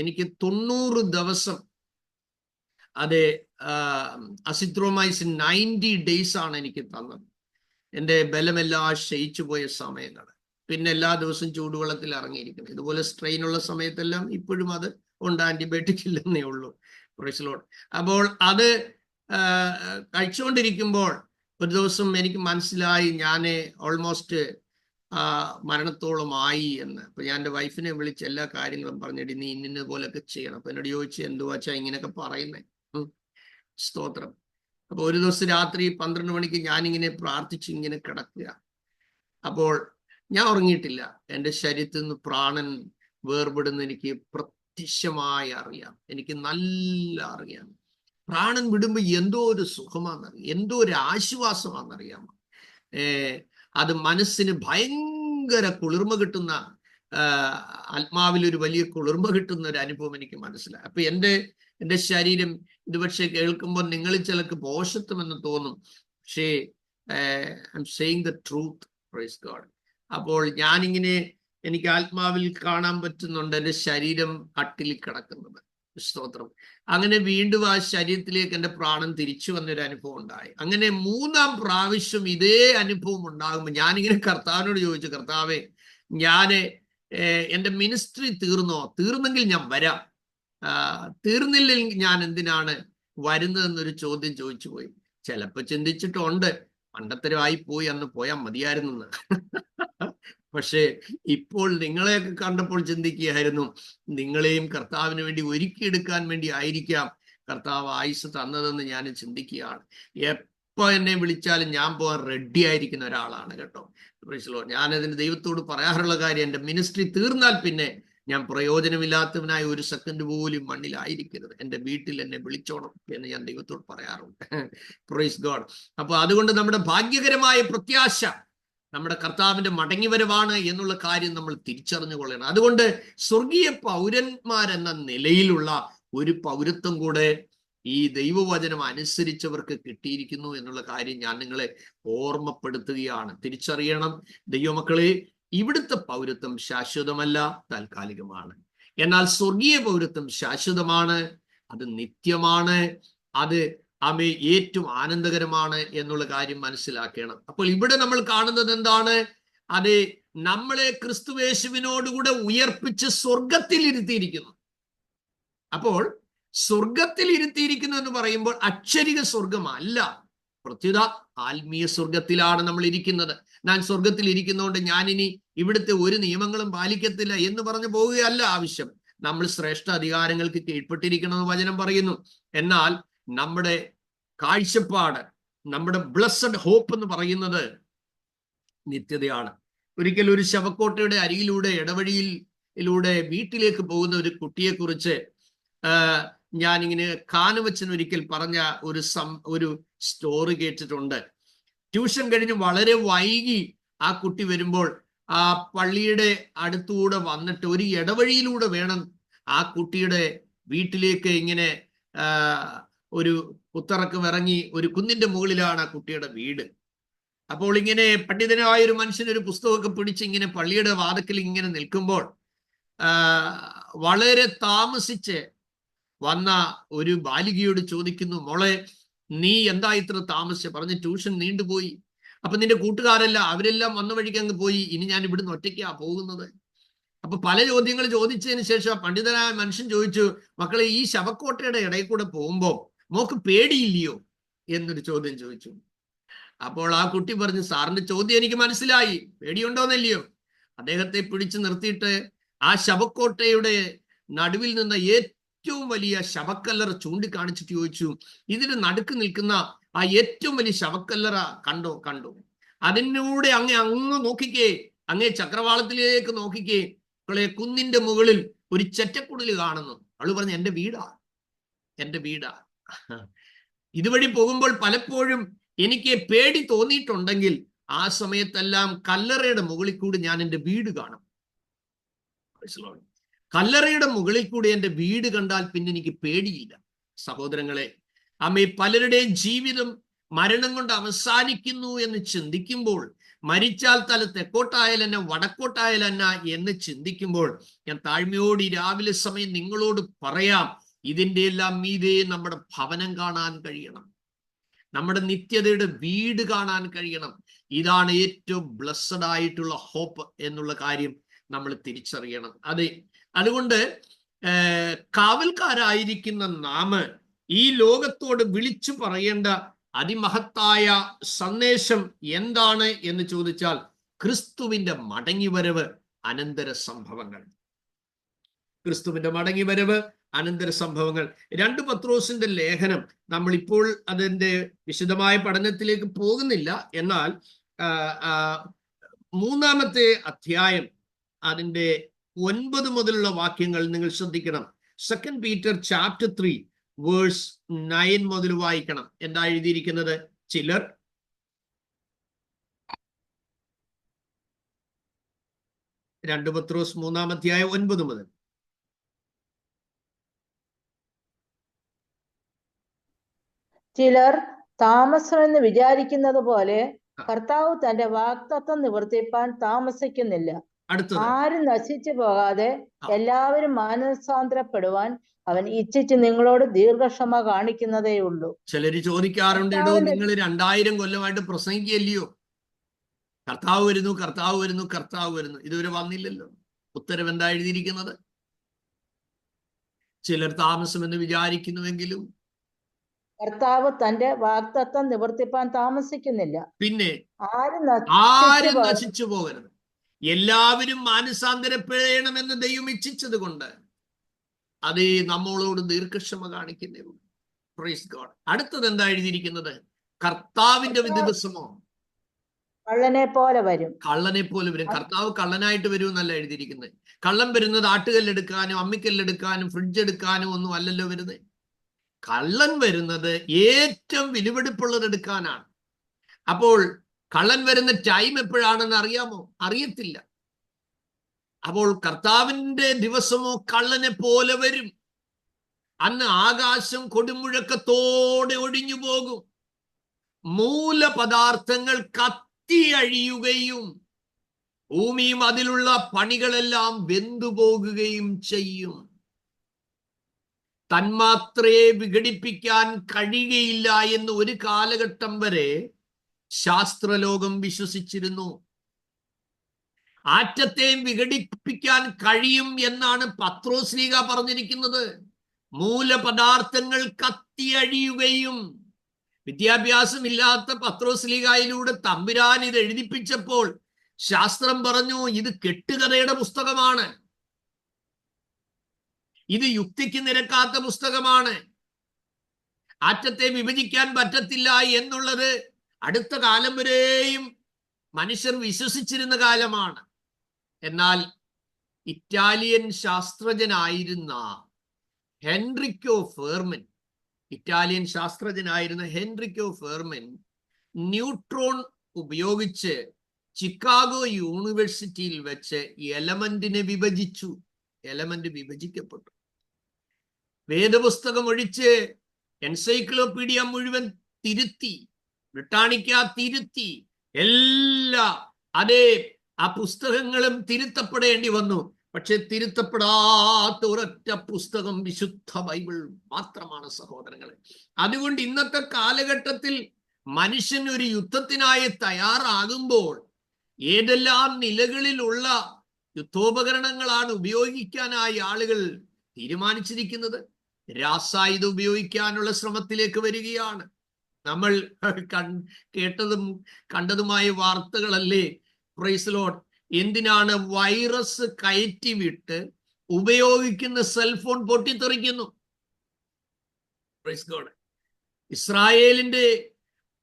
എനിക്ക് 90 ദിവസം അതെ അസിത്രോമൈസിൻ 90 days ആണ് എനിക്ക് തന്നത്. എൻ്റെ ബലമെല്ലാം ക്ഷയിച്ചു പോയ സമയങ്ങൾ. പിന്നെ എല്ലാ ദിവസവും ചൂടുവെള്ളത്തിൽ ഇറങ്ങിയിരിക്കണം. ഇതുപോലെ സ്ട്രെയിൻ ഉള്ള സമയത്തെല്ലാം ഇപ്പോഴും അത് ഉണ്ട്, ആന്റിബയോട്ടിക് ഇല്ലെന്നേ ഉള്ളൂ. Praise Lord. അപ്പോൾ അത് കഴിച്ചുകൊണ്ടിരിക്കുമ്പോൾ ഒരു ദിവസം എനിക്ക് മനസ്സിലായി ഞാൻ ഓൾമോസ്റ്റ് മരണത്തോളമായി എന്ന്. അപ്പൊ ഞാൻ എൻ്റെ വൈഫിനെ വിളിച്ച് എല്ലാ കാര്യങ്ങളും പറഞ്ഞിട്ട്, നീ ഇന്ന പോലെയൊക്കെ ചെയ്യണം. അപ്പൊ എന്നോട് ചോദിച്ചു, എന്തുവാച്ചാ ഇങ്ങനെയൊക്കെ പറയുന്നേ? സ്തോത്രം. അപ്പൊ ഒരു ദിവസം രാത്രി 12 മണിക്ക് ഞാനിങ്ങനെ പ്രാർത്ഥിച്ച് ഇങ്ങനെ കിടക്കുക. അപ്പോൾ ഞാൻ ഉറങ്ങിയിട്ടില്ല. എൻ്റെ ശരീരത്തിൽ നിന്ന് പ്രാണൻ വേർപെടുന്ന എനിക്ക് പ്രത്യക്ഷമായി അറിയാം. എനിക്ക് നല്ല അറിയാം. പ്രാണൻ വിടുമ്പോ എന്തോ ഒരു സുഖമാണെന്നറിയാം, എന്തോ ഒരു ആശ്വാസമാണെന്നറിയാമോ. അത് മനസ്സിന് ഭയങ്കര കുളിർമ കിട്ടുന്ന, ആത്മാവിൽ ഒരു വലിയ കുളിർമ കിട്ടുന്ന ഒരു അനുഭവം എനിക്ക് മനസ്സിലായി. അപ്പൊ എൻ്റെ ശരീരം ഇത് പക്ഷെ കേൾക്കുമ്പോൾ നിങ്ങളിൽ ചിലർക്ക് പോഷത്വമെന്ന് തോന്നും, പക്ഷേ I M saying the truth. Praise God. അപ്പോൾ ഞാനിങ്ങനെ എനിക്ക് ആത്മാവിൽ കാണാൻ പറ്റുന്നുണ്ട് എൻ്റെ ശരീരം കട്ടിൽ കിടക്കുന്നത്. സ്തോത്രം. അങ്ങനെ വീണ്ടും ആ ശരീരത്തിലേക്ക് എൻ്റെ പ്രാണൻ തിരിച്ചു വന്നൊരു അനുഭവം ഉണ്ടായി. അങ്ങനെ 3-ാം പ്രാവശ്യം ഇതേ അനുഭവം ഉണ്ടാകുമ്പോൾ ഞാനിങ്ങനെ കർത്താവിനോട് ചോദിച്ചു, കർത്താവേ, എൻ്റെ മിനിസ്ട്രി തീർന്നെങ്കിൽ ഞാൻ വരാം, തീർന്നില്ലെങ്കിൽ ഞാൻ എന്തിനാണ് വരുന്നതെന്നൊരു ചോദ്യം ചോദിച്ചു പോയി. ചിലപ്പോ ചിന്തിച്ചിട്ടുണ്ട്, മണ്ടത്തരമായി പോയി, അന്ന് പോയാൽ മതിയായിരുന്നെന്ന്. പക്ഷേ ഇപ്പോൾ നിങ്ങളെയൊക്കെ കണ്ടപ്പോൾ ചിന്തിക്കുകയായിരുന്നു, നിങ്ങളെയും കർത്താവിന് വേണ്ടി ഒരുക്കിയെടുക്കാൻ വേണ്ടി ആയിരിക്കാം കർത്താവ് ആയുസ് തന്നതെന്ന് ഞാൻ ചിന്തിക്കുകയാണ്. എപ്പോ എന്നെ വിളിച്ചാലും ഞാൻ പോകാൻ റെഡി ആയിരിക്കുന്ന ഒരാളാണ് കേട്ടോ. ഞാനതിന് ദൈവത്തോട് പറയാറുള്ള കാര്യം, എൻ്റെ മിനിസ്ട്രി തീർന്നാൽ പിന്നെ ഞാൻ പ്രയോജനമില്ലാത്തവനായി ഒരു സെക്കൻഡ് പോലും മണ്ണിലായിരിക്കരുത്, എൻ്റെ വീട്ടിൽ എന്നെ വിളിച്ചോണം എന്ന് ഞാൻ ദൈവത്തോട് പറയാറുണ്ട്. Praise God. അപ്പൊ അതുകൊണ്ട് നമ്മുടെ ഭാഗ്യകരമായ പ്രത്യാശ നമ്മുടെ കർത്താവിന്റെ മടങ്ങിവരവാണ് എന്നുള്ള കാര്യം നമ്മൾ തിരിച്ചറിഞ്ഞു കൊള്ളണം. അതുകൊണ്ട് സ്വർഗീയ പൗരന്മാരെന്ന നിലയിലുള്ള ഒരു പൗരത്വം കൂടെ ഈ ദൈവവചനം അനുസരിച്ചവർക്ക് കിട്ടിയിരിക്കുന്നു എന്നുള്ള കാര്യം ഞാൻ നിങ്ങളെ ഓർമ്മപ്പെടുത്തുകയാണ്. തിരിച്ചറിയണം ദൈവമക്കളെ, ഇവിടുത്തെ പൗരത്വം ശാശ്വതമല്ല, താൽക്കാലികമാണ്. എന്നാൽ സ്വർഗീയ പൗരത്വം ശാശ്വതമാണ്, അത് നിത്യമാണ്, അത് ഏറ്റവും ആനന്ദകരമാണ് എന്നുള്ള കാര്യം മനസ്സിലാക്കണം. അപ്പോൾ ഇവിടെ നമ്മൾ കാണുന്നത് എന്താണ്? അത് നമ്മളെ ക്രിസ്തുയേശുവിനോടുകൂടെ ഉയർപ്പിച്ച് സ്വർഗത്തിൽ ഇരുത്തിയിരിക്കുന്നു. അപ്പോൾ സ്വർഗത്തിൽ ഇരുത്തിയിരിക്കുന്നു എന്ന് പറയുമ്പോൾ അക്ഷരിക സ്വർഗമല്ല, പ്രത്യുത ആത്മീയ സ്വർഗത്തിലാണ് നമ്മൾ ഇരിക്കുന്നത്. ഞാൻ സ്വർഗത്തിൽ ഇരിക്കുന്നതുകൊണ്ട് ഞാനിനി ഇവിടുത്തെ ഒരു നിയമങ്ങളും പാലിക്കത്തില്ല എന്ന് പറഞ്ഞു പോവുകയല്ല ആവശ്യം. നമ്മൾ ശ്രേഷ്ഠ അധികാരങ്ങൾക്ക് കീഴ്പ്പെട്ടിരിക്കണമെന്ന് വചനം പറയുന്നു. എന്നാൽ നമ്മുടെ കാഴ്ചപ്പാട്, നമ്മുടെ ബ്ലസ്സഡ് ഹോപ്പ് എന്ന് പറയുന്നത് നിത്യതയാണ്. ഒരിക്കൽ ഒരു ശവക്കോട്ടയുടെ അരികിലൂടെ ഇടവഴിയിലൂടെ വീട്ടിലേക്ക് പോകുന്ന ഒരു കുട്ടിയെക്കുറിച്ച് ഞാനിങ്ങനെ കാനുവച്ചൻ ഒരിക്കൽ പറഞ്ഞ ഒരു സ്റ്റോറി കേട്ടിട്ടുണ്ട്. ട്യൂഷൻ കഴിഞ്ഞ് വളരെ വൈകി ആ കുട്ടി വരുമ്പോൾ ആ പള്ളിയുടെ അടുത്തുകൂടെ വന്നിട്ട് ഒരു ഇടവഴിയിലൂടെ വേണം ആ കുട്ടിയുടെ വീട്ടിലേക്ക് ഇങ്ങനെ ഒരു പുത്തിറക്കം ഇറങ്ങി, ഒരു കുന്നിന്റെ മുകളിലാണ് ആ കുട്ടിയുടെ വീട്. അപ്പോൾ ഇങ്ങനെ പണ്ഡിതനായ ഒരു മനുഷ്യൻ ഒരു പുസ്തകമൊക്കെ പിടിച്ച് ഇങ്ങനെ പള്ളിയുടെ വാതിക്കൽ ഇങ്ങനെ നിൽക്കുമ്പോൾ വളരെ താമസിച്ച് വന്ന ഒരു ബാലികയോട് ചോദിക്കുന്നു, മോളെ നീ എന്താ ഇത്ര താമസിച്ച്? പറഞ്ഞ് ട്യൂഷൻ നീണ്ടുപോയി. അപ്പൊ നിന്റെ കൂട്ടുകാരെല്ലാം അവരെല്ലാം വന്ന വഴിക്ക് അങ്ങ് പോയി, ഇനി ഞാൻ ഇവിടുന്ന് ഒറ്റയ്ക്കാ പോകുന്നത്. അപ്പൊ പല ചോദ്യങ്ങൾ ചോദിച്ചതിന് ശേഷം പണ്ഡിതനായ മനുഷ്യൻ ചോദിച്ചു, മക്കളെ ഈ ശവക്കോട്ടയുടെ ഇടയിൽ കൂടെ പോകുമ്പോ മോക്ക് പേടിയില്ലയോ എന്നൊരു ചോദ്യം ചോദിച്ചു. അപ്പോൾ ആ കുട്ടി പറഞ്ഞു, സാറിന്റെ ചോദ്യം എനിക്ക് മനസ്സിലായി, പേടിയുണ്ടോന്നല്ലയോ? അദ്ദേഹത്തെ പിടിച്ചു നിർത്തിയിട്ട് ആ ശവക്കോട്ടയുടെ നടുവിൽ നിന്ന് ഏറ്റവും വലിയ ശവക്കല്ലറ ചൂണ്ടിക്കാണിച്ചിട്ട് ചോദിച്ചു, ഇതിന് നടുക്ക് നിൽക്കുന്ന ആ ഏറ്റവും വലിയ ശവക്കല്ലറ കണ്ടോ? അതിനൂടെ അങ്ങ് നോക്കിക്കേ, അങ്ങേ ചക്രവാളത്തിലേക്ക് നോക്കിക്കേ, കുന്നിന്റെ മുകളിൽ ഒരു ചെറ്റക്കുടല് കാണുന്നു. അവള് പറഞ്ഞു, എൻ്റെ വീടാ. ഇതുവഴി പോകുമ്പോൾ പലപ്പോഴും എനിക്ക് പേടി തോന്നിയിട്ടുണ്ടെങ്കിൽ ആ സമയത്തെല്ലാം കല്ലറയുടെ മുകളിൽ കൂടി ഞാൻ എൻ്റെ വീട് കാണും. കല്ലറയുടെ മുകളിൽ കൂടി എൻ്റെ വീട് കണ്ടാൽ പിന്നെ എനിക്ക് പേടിയില്ല. സഹോദരങ്ങളെ, പലരുടെയും ജീവിതം മരണം കൊണ്ട് അവസാനിക്കുന്നു എന്ന് ചിന്തിക്കുമ്പോൾ, മരിച്ചാൽ തല തെക്കോട്ടായാലെന്ന വടക്കോട്ടായാലെന്ന എന്ന് ചിന്തിക്കുമ്പോൾ, ഞാൻ താഴ്മയോട് ഈ രാവിലെ സമയം നിങ്ങളോട് പറയാം, ഇതിൻ്റെ എല്ലാം മീതെ നമ്മുടെ ഭവനം കാണാൻ കഴിയണം, നമ്മുടെ നിത്യതയുടെ വീട് കാണാൻ കഴിയണം. ഇതാണ് ഏറ്റവും ബ്ലെസ്സഡ് ആയിട്ടുള്ള ഹോപ്പ് എന്നുള്ള കാര്യം നമ്മൾ തിരിച്ചറിയണം. അതെ, അതുകൊണ്ട് കാവൽക്കാരായിരിക്കുന്ന നാം ഈ ലോകത്തോട് വിളിച്ചു പറയേണ്ട അതിമഹത്തായ സന്ദേശം എന്താണ് എന്ന് ചോദിച്ചാൽ, ക്രിസ്തുവിന്റെ മടങ്ങിവരവ് അനന്തര സംഭവങ്ങൾ. ക്രിസ്തുവിന്റെ മടങ്ങിവരവ് അനന്തര സംഭവങ്ങൾ. 2 പത്രോസിന്റെ ലേഖനം, നമ്മളിപ്പോൾ അതിന്റെ വിശദമായ പഠനത്തിലേക്ക് പോകുന്നില്ല. എന്നാൽ 3-ാമത്തെ അധ്യായം അതിന്റെ 9 മുതലുള്ള വാക്യങ്ങൾ നിങ്ങൾ ശ്രദ്ധിക്കണം. 2 പീറ്റർ ചാപ്റ്റർ 3 വേഴ്സ് 9 മുതൽ വായിക്കണം. എന്താ എഴുതിയിരിക്കുന്നത്? ചിലർ 2 പത്രോസ് 3-ാം അധ്യായം 9 മുതൽ. ചിലർ താമസമെന്ന് വിചാരിക്കുന്നത് പോലെ കർത്താവ് തന്റെ വാഗ്ദത്തം നിവർത്തിപ്പാൻ താമസിക്കുന്നില്ല. ആരും നശിച്ചു പോകാതെ എല്ലാവരും മാനസാന്തരപ്പെടുവാൻ അവൻ ഇച്ഛിച്ച് നിങ്ങളോട് ദീർഘക്ഷമ കാണിക്കുന്നതേ ഉള്ളൂ. ചിലര് ചോദിക്കാറുണ്ട്, ഇടോ നിങ്ങൾ 2000 കൊല്ലമായിട്ട് പ്രസംഗിക്കല്ലയോ, കർത്താവ് വരുന്നു, കർത്താവ് വരുന്നു, കർത്താവ് വരുന്നു, ഇതുവരെ വന്നില്ലല്ലോ. ഉത്തരം എന്താ എഴുതിയിരിക്കുന്നത്? ചിലർ താമസമെന്ന് വിചാരിക്കുന്നുവെങ്കിലും കർത്താവ് തന്റെ വാഗ്ദത്തം നിവർത്തിപ്പാൻ താമസിക്കുന്നില്ല. പിന്നെ ആരും നശിച്ചു പോകരുത്, എല്ലാവരും മാനസാന്തരപ്പെടണമെന്ന് ദൈവം ഇച്ഛിച്ചത് കൊണ്ട് അത് നമ്മളോട് ദീർഘക്ഷമ കാണിക്കുന്നേ ഉള്ളൂ. Praise God. അടുത്തത് എന്താ എഴുതിയിരിക്കുന്നത്? കർത്താവിന്റെ ദിവസമോ കള്ളനെ പോലെ വരും. കള്ളനെ പോലെ വരും. കർത്താവ് കള്ളനായിട്ട് വരും എന്നല്ല എഴുതിയിരിക്കുന്നത്. കള്ളൻ വരുന്നത് ആട്ടുകല്ലെടുക്കാനും അമ്മിക്കല്ലെടുക്കാനും ഫ്രിഡ്ജ് എടുക്കാനും ഒന്നും അല്ലല്ലോ വരുന്നത്. കള്ളൻ വരുന്നത് ഏറ്റവും വിലപിടിപ്പുള്ളത് എടുക്കാനാണ്. അപ്പോൾ കള്ളൻ വരുന്ന ടൈം എപ്പോഴാണെന്ന് അറിയാമോ? അറിയത്തില്ല. അപ്പോൾ കർത്താവിന്റെ ദിവസമോ കള്ളനെ പോലെ വരും. അന്ന് ആകാശം കൊടുമുഴക്കത്തോടെ ഒഴിഞ്ഞു പോകും, മൂലപദാർത്ഥങ്ങൾ കത്തി അഴിയുകയും ഭൂമിയും അതിലുള്ള പണികളെല്ലാം വെന്തുപോകുകയും ചെയ്യും. തന്മാത്രയെ വിഘടിപ്പിക്കാൻ കഴിയുകയില്ല എന്ന് ഒരു കാലഘട്ടം വരെ ശാസ്ത്രലോകം വിശ്വസിച്ചിരുന്നു. ആറ്റത്തെയും വിഘടിപ്പിക്കാൻ കഴിയും എന്നാണ് പത്രോസ്ലീഹ പറഞ്ഞിരിക്കുന്നത്. മൂലപദാർത്ഥങ്ങൾ കത്തിയഴിയുകയും. വിദ്യാഭ്യാസമില്ലാത്ത പത്രോസ്ലീഹയിലൂടെ തമ്പുരാൻ ഇത് എഴുതിപ്പിച്ചപ്പോൾ ശാസ്ത്രം പറഞ്ഞു, ഇത് കെട്ടുകഥയുടെ പുസ്തകമാണ്, ഇത് യുക്തിക്ക് നിരക്കാത്ത പുസ്തകമാണ്, ആറ്റത്തെ വിഭജിക്കാൻ പറ്റത്തില്ല എന്നുള്ളത് അടുത്ത കാലം വരെയും മനുഷ്യർ വിശ്വസിച്ചിരുന്ന കാലമാണ്. എന്നാൽ ഇറ്റാലിയൻ ശാസ്ത്രജ്ഞനായിരുന്ന ഹെൻറിക്കോ ഫെർമൻ ന്യൂട്രോൺ ഉപയോഗിച്ച് ചിക്കാഗോ യൂണിവേഴ്സിറ്റിയിൽ വെച്ച് എലമെന്റിനെ വിഭജിച്ചു. എലമെന്റ് വിഭജിക്കപ്പെട്ടു. വേദപുസ്തകം ഒഴിച്ച് എൻസൈക്ലോപീഡിയ മുഴുവൻ തിരുത്തി, ബ്രിട്ടാനിക്ക തിരുത്തി, എല്ലാ ആ പുസ്തകങ്ങളും തിരുത്തപ്പെടേണ്ടി വന്നു. പക്ഷെ തിരുത്തപ്പെടാത്ത ഒരൊറ്റ പുസ്തകം വിശുദ്ധ ബൈബിൾ മാത്രമാണ് സഹോദരങ്ങളെ. അതുകൊണ്ട് ഇന്നത്തെ കാലഘട്ടത്തിൽ മനുഷ്യൻ ഒരു യുദ്ധത്തിനായി തയ്യാറാകുമ്പോൾ ഏതെല്ലാം നിലകളിലുള്ള യുദ്ധോപകരണങ്ങളാണ് ഉപയോഗിക്കാനായി ആളുകൾ തീരുമാനിച്ചിരിക്കുന്നത്? രാസായുധം ഉപയോഗിക്കാനുള്ള ശ്രമത്തിലേക്ക് വരികയാണ്. നമ്മൾ കേട്ടതും കണ്ടതുമായ വാർത്തകളല്ലേ? Praise lord. എന്തിനാണ് വൈറസ് കയറ്റിവിട്ട് ഉപയോഗിക്കുന്ന സെൽഫോൺ പൊട്ടിത്തെറിക്കുന്നു? Praise God. ഇസ്രായേലിന്റെ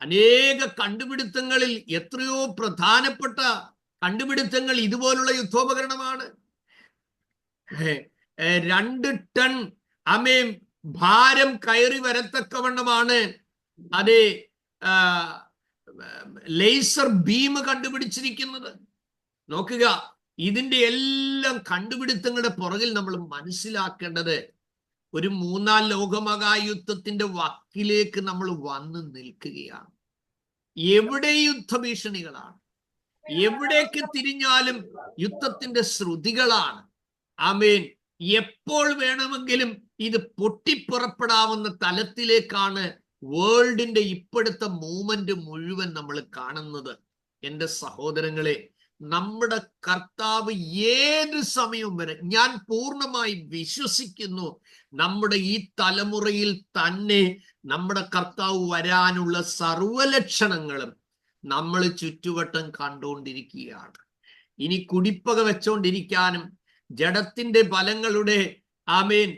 അനേക കണ്ടുപിടുത്തങ്ങളിൽ എത്രയോ പ്രധാനപ്പെട്ട കണ്ടുപിടുത്തങ്ങൾ ഇതുപോലുള്ള യുദ്ധോപകരണമാണ്. 2 ടൺ ഭാരം കയറി വരത്തക്കവണ്ണമാണ് അതേ ലേസർ ബീം കണ്ടുപിടിച്ചിരിക്കുന്നത്. നോക്കുക, ഇതിന്റെ എല്ലാം കണ്ടുപിടുത്തങ്ങളുടെ പുറകിൽ നമ്മൾ മനസ്സിലാക്കേണ്ടത് ഒരു മൂന്നാം ലോകമഹായുദ്ധത്തിന്റെ വക്കിലേക്ക് നമ്മൾ വന്ന് നിൽക്കുകയാണ്. എവിടെ യുദ്ധഭീഷണികളാണ്, എവിടേക്ക് തിരിഞ്ഞാലും യുദ്ധത്തിന്റെ ശ്രുതികളാണ്. ആമേൻ. എപ്പോൾ വേണമെങ്കിലും ഇത് പൊട്ടിപ്പുറപ്പെടാവുന്ന തലത്തിലേക്കാണ് വേൾഡിന്റെ ഇപ്പോഴത്തെ മൂവ്മെന്റ് മുഴുവൻ നമ്മൾ കാണുന്നത്. എൻ്റെ സഹോദരങ്ങളെ, നമ്മുടെ കർത്താവ് ഏത് സമയവും വരെ, ഞാൻ പൂർണ്ണമായി വിശ്വസിക്കുന്നു, നമ്മുടെ ഈ തലമുറയിൽ തന്നെ നമ്മുടെ കർത്താവ് വരാനുള്ള സർവലക്ഷണങ്ങളും നമ്മൾ ചുറ്റുവട്ടം കണ്ടുകൊണ്ടിരിക്കുകയാണ്. ഇനി കുടിപ്പക വെച്ചോണ്ടിരിക്കാനും ജഡത്തിന്റെ ഫലങ്ങളുടെ ആമേൻ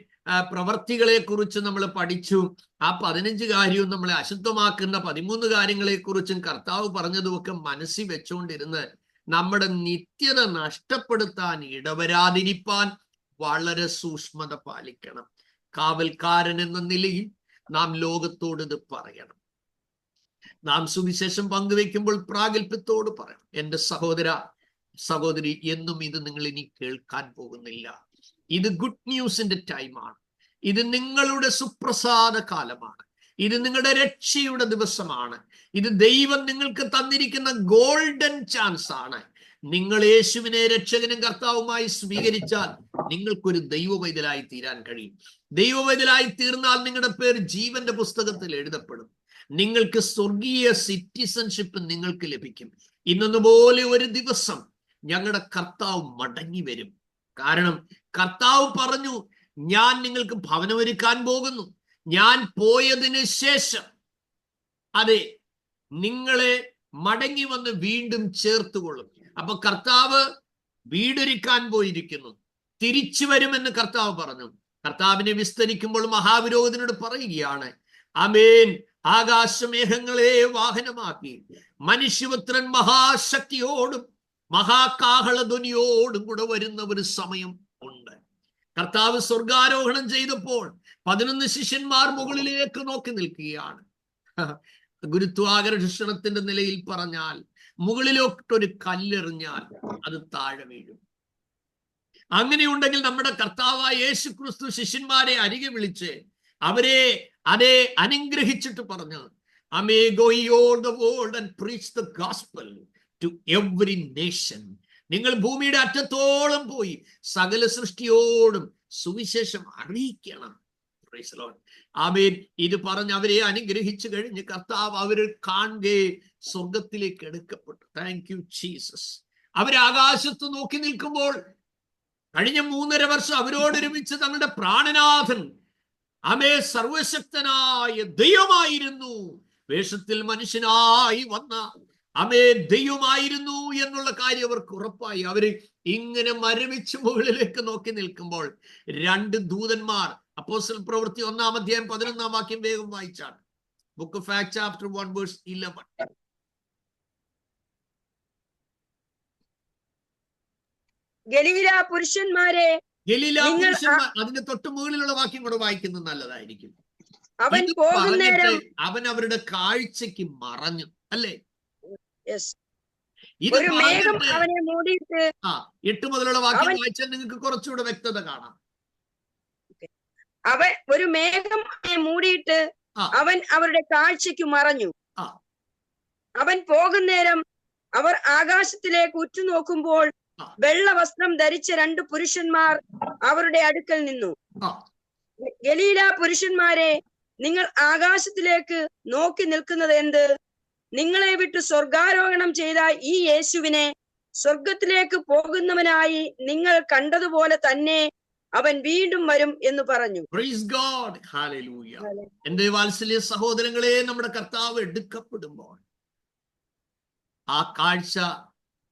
പ്രവർത്തികളെ കുറിച്ച് നമ്മൾ പഠിച്ചു. ആ 15 കാര്യവും നമ്മളെ അശുദ്ധമാക്കുന്ന 13 കാര്യങ്ങളെ കുറിച്ചും കർത്താവ് പറഞ്ഞതുമൊക്കെ മനസ്സിൽ വെച്ചുകൊണ്ടിരുന്ന് നമ്മുടെ നിത്യത നഷ്ടപ്പെടുത്താൻ ഇടവരാതിരിപ്പാൻ വളരെ സൂക്ഷ്മത പാലിക്കണം. കാവൽക്കാരൻ എന്ന നിലയിൽ നാം ലോകത്തോട് ഇത് പറയണം. നാം സുവിശേഷം പങ്കുവെക്കുമ്പോൾ പ്രാഗൽഭ്യത്തോട് പറയണം. എൻ്റെ സഹോദര സഹോദരി, എന്നും ഇത് നിങ്ങൾ ഇനി കേൾക്കാൻ പോകുന്നില്ല. ഇത് ഗുഡ് ന്യൂസിന്റെ ടൈമാണ്. ഇത് നിങ്ങളുടെ സുപ്രസാദ കാലമാണ്. ഇത് നിങ്ങളുടെ രക്ഷയുടെ ദിവസമാണ്. ഇത് ദൈവം നിങ്ങൾക്ക് തന്നിരിക്കുന്ന ഗോൾഡൻ ചാൻസ് ആണ്. നിങ്ങൾ യേശുവിനെ രക്ഷകനും കർത്താവുമായി സ്വീകരിച്ചാൽ നിങ്ങൾക്കൊരു ദൈവവൈതലായി തീരാൻ കഴിയും. ദൈവവൈതലായി തീർന്നാൽ നിങ്ങളുടെ പേര് ജീവന്റെ പുസ്തകത്തിൽ എഴുതപ്പെടും. നിങ്ങൾക്ക് സ്വർഗീയ സിറ്റിസൺഷിപ്പ് നിങ്ങൾക്ക് ലഭിക്കും. ഇന്നതുപോലെ ഒരു ദിവസം ഞങ്ങളുടെ കർത്താവ് മടങ്ങി വരും. കാരണം കർത്താവ് പറഞ്ഞു, ഞാൻ നിങ്ങൾക്ക് ഭവനമൊരുക്കാൻ പോകുന്നു. ഞാൻ പോയതിന് ശേഷം അതെ നിങ്ങളെ മടങ്ങി വന്ന് വീണ്ടും ചേർത്തുകൊള്ളും. അപ്പൊ കർത്താവ് വീടൊരുക്കാൻ പോയിരിക്കുന്നു, തിരിച്ചു വരുമെന്ന് കർത്താവ് പറഞ്ഞു. കർത്താവിനെ വിസ്തരിക്കുമ്പോൾ മഹാവിരോധനോട് പറയുകയാണ്, ആമേൻ, ആകാശമേഘങ്ങളെ വാഹനമാക്കി മനുഷ്യപുത്രൻ മഹാശക്തിയോടും മഹാകാഹളധ്വനിയോടും കൂടെ വരുന്ന ഒരു സമയം ഉണ്ട്. കർത്താവ് സ്വർഗാരോഹണം ചെയ്തപ്പോൾ 11 ശിഷ്യന്മാർ മുകളിലേക്ക് നോക്കി നിൽക്കുകയാണ്. ഗുരുത്വാകർഷണത്തിന്റെ നിലയിൽ പറഞ്ഞാൽ മുകളിലോട്ടൊരു കല്ലെറിഞ്ഞാൽ അത് താഴെ വീഴും. അങ്ങനെയുണ്ടെങ്കിൽ നമ്മുടെ കർത്താവായ യേശു ക്രിസ്തു ശിഷ്യന്മാരെ അരികെ വിളിച്ച് അവരെ അതേ അനുഗ്രഹിച്ചിട്ട് പറഞ്ഞു, "May go ye all the world and preach the gospel to every nation." നിങ്ങൾ ഭൂമിയുടെ അറ്റത്തോളം പോയി സകല സൃഷ്ടിയോടും സുവിശേഷം അറിയിക്കണം. Praise the lord. ആമേൻ. ഇത് പറഞ്ഞ് അവരെ അനുഗ്രഹിച്ചു കഴിഞ്ഞ് കർത്താവ് അവരെ കാണുകെ സ്വർഗത്തിലേക്ക് എടുക്കപ്പെട്ടു. Thank you Jesus. അവർ ആകാശത്ത് നോക്കി നിൽക്കുമ്പോൾ കഴിഞ്ഞ 3.5 വർഷം അവരോടൊരുമിച്ച് തങ്ങളുടെ പ്രാണനാഥൻ സർവശക്തനായ ദൈവമായിരുന്നു, വേഷത്തിൽ മനുഷ്യനായി വന്ന ദൈവമായിരുന്നു എന്നുള്ള കാര്യം അവർക്ക് ഉറപ്പായി. അവര് ഇങ്ങനെ മരവിച്ച് മുകളിലേക്ക് നോക്കി നിൽക്കുമ്പോൾ 2 ദൂതന്മാർ, അപ്പോസ്തല പ്രവൃത്തി 1-ാം അധ്യായം 11-ാം വാക്യം വേഗം വായിച്ചാണ്. Book of Acts chapter 1 verse 11. ഗലീല പുരുഷന്മാരെ, അതിന്റെ തൊട്ട് മുകളിലുള്ള വാക്യം കൂടെ വായിക്കുന്നത് നല്ലതായിരിക്കും. അവൻ പോകുന്നേരം അവൻ അവരുടെ കാഴ്ചക്ക് മറഞ്ഞു, അല്ലേ? ഒരു മേഘം അവനെ മൂടിയിട്ട് 8 മുതലുള്ള വാക്യം വായിച്ചാൽ നിങ്ങൾക്ക് കുറച്ചുകൂടെ വ്യക്തത കാണാം. ഒരു മേഘം അവനെ മൂടിയിട്ട് അവൻ അവരുടെ കാഴ്ചക്ക് മറഞ്ഞു. അവൻ പോകുന്നേരം അവർ ആകാശത്തിലേക്ക് ഉറ്റുനോക്കുമ്പോൾ വെള്ള വസ്ത്രം ധരിച്ച 2 പുരുഷന്മാർ അവരുടെ അടുക്കൽ നിന്നു. ഗലീല പുരുഷന്മാരെ, നിങ്ങൾ ആകാശത്തിലേക്ക് നോക്കി നിൽക്കുന്നത് എന്ത്? നിങ്ങളെ വിട്ട് സ്വർഗാരോഹണം ചെയ്ത ഈ യേശുവിനെ സ്വർഗത്തിലേക്ക് പോകുന്നവനായി നിങ്ങൾ കണ്ടതുപോലെ തന്നെ അവൻ വീണ്ടും വരും എന്ന് പറഞ്ഞു. Praise God. ഹല്ലേലൂയ. എന്റെ വാത്സല്യ സഹോദരങ്ങളെ, നമ്മുടെ കർത്താവ് എടുക്കപ്പെടുമ്പോൾ ആ കാഴ്ച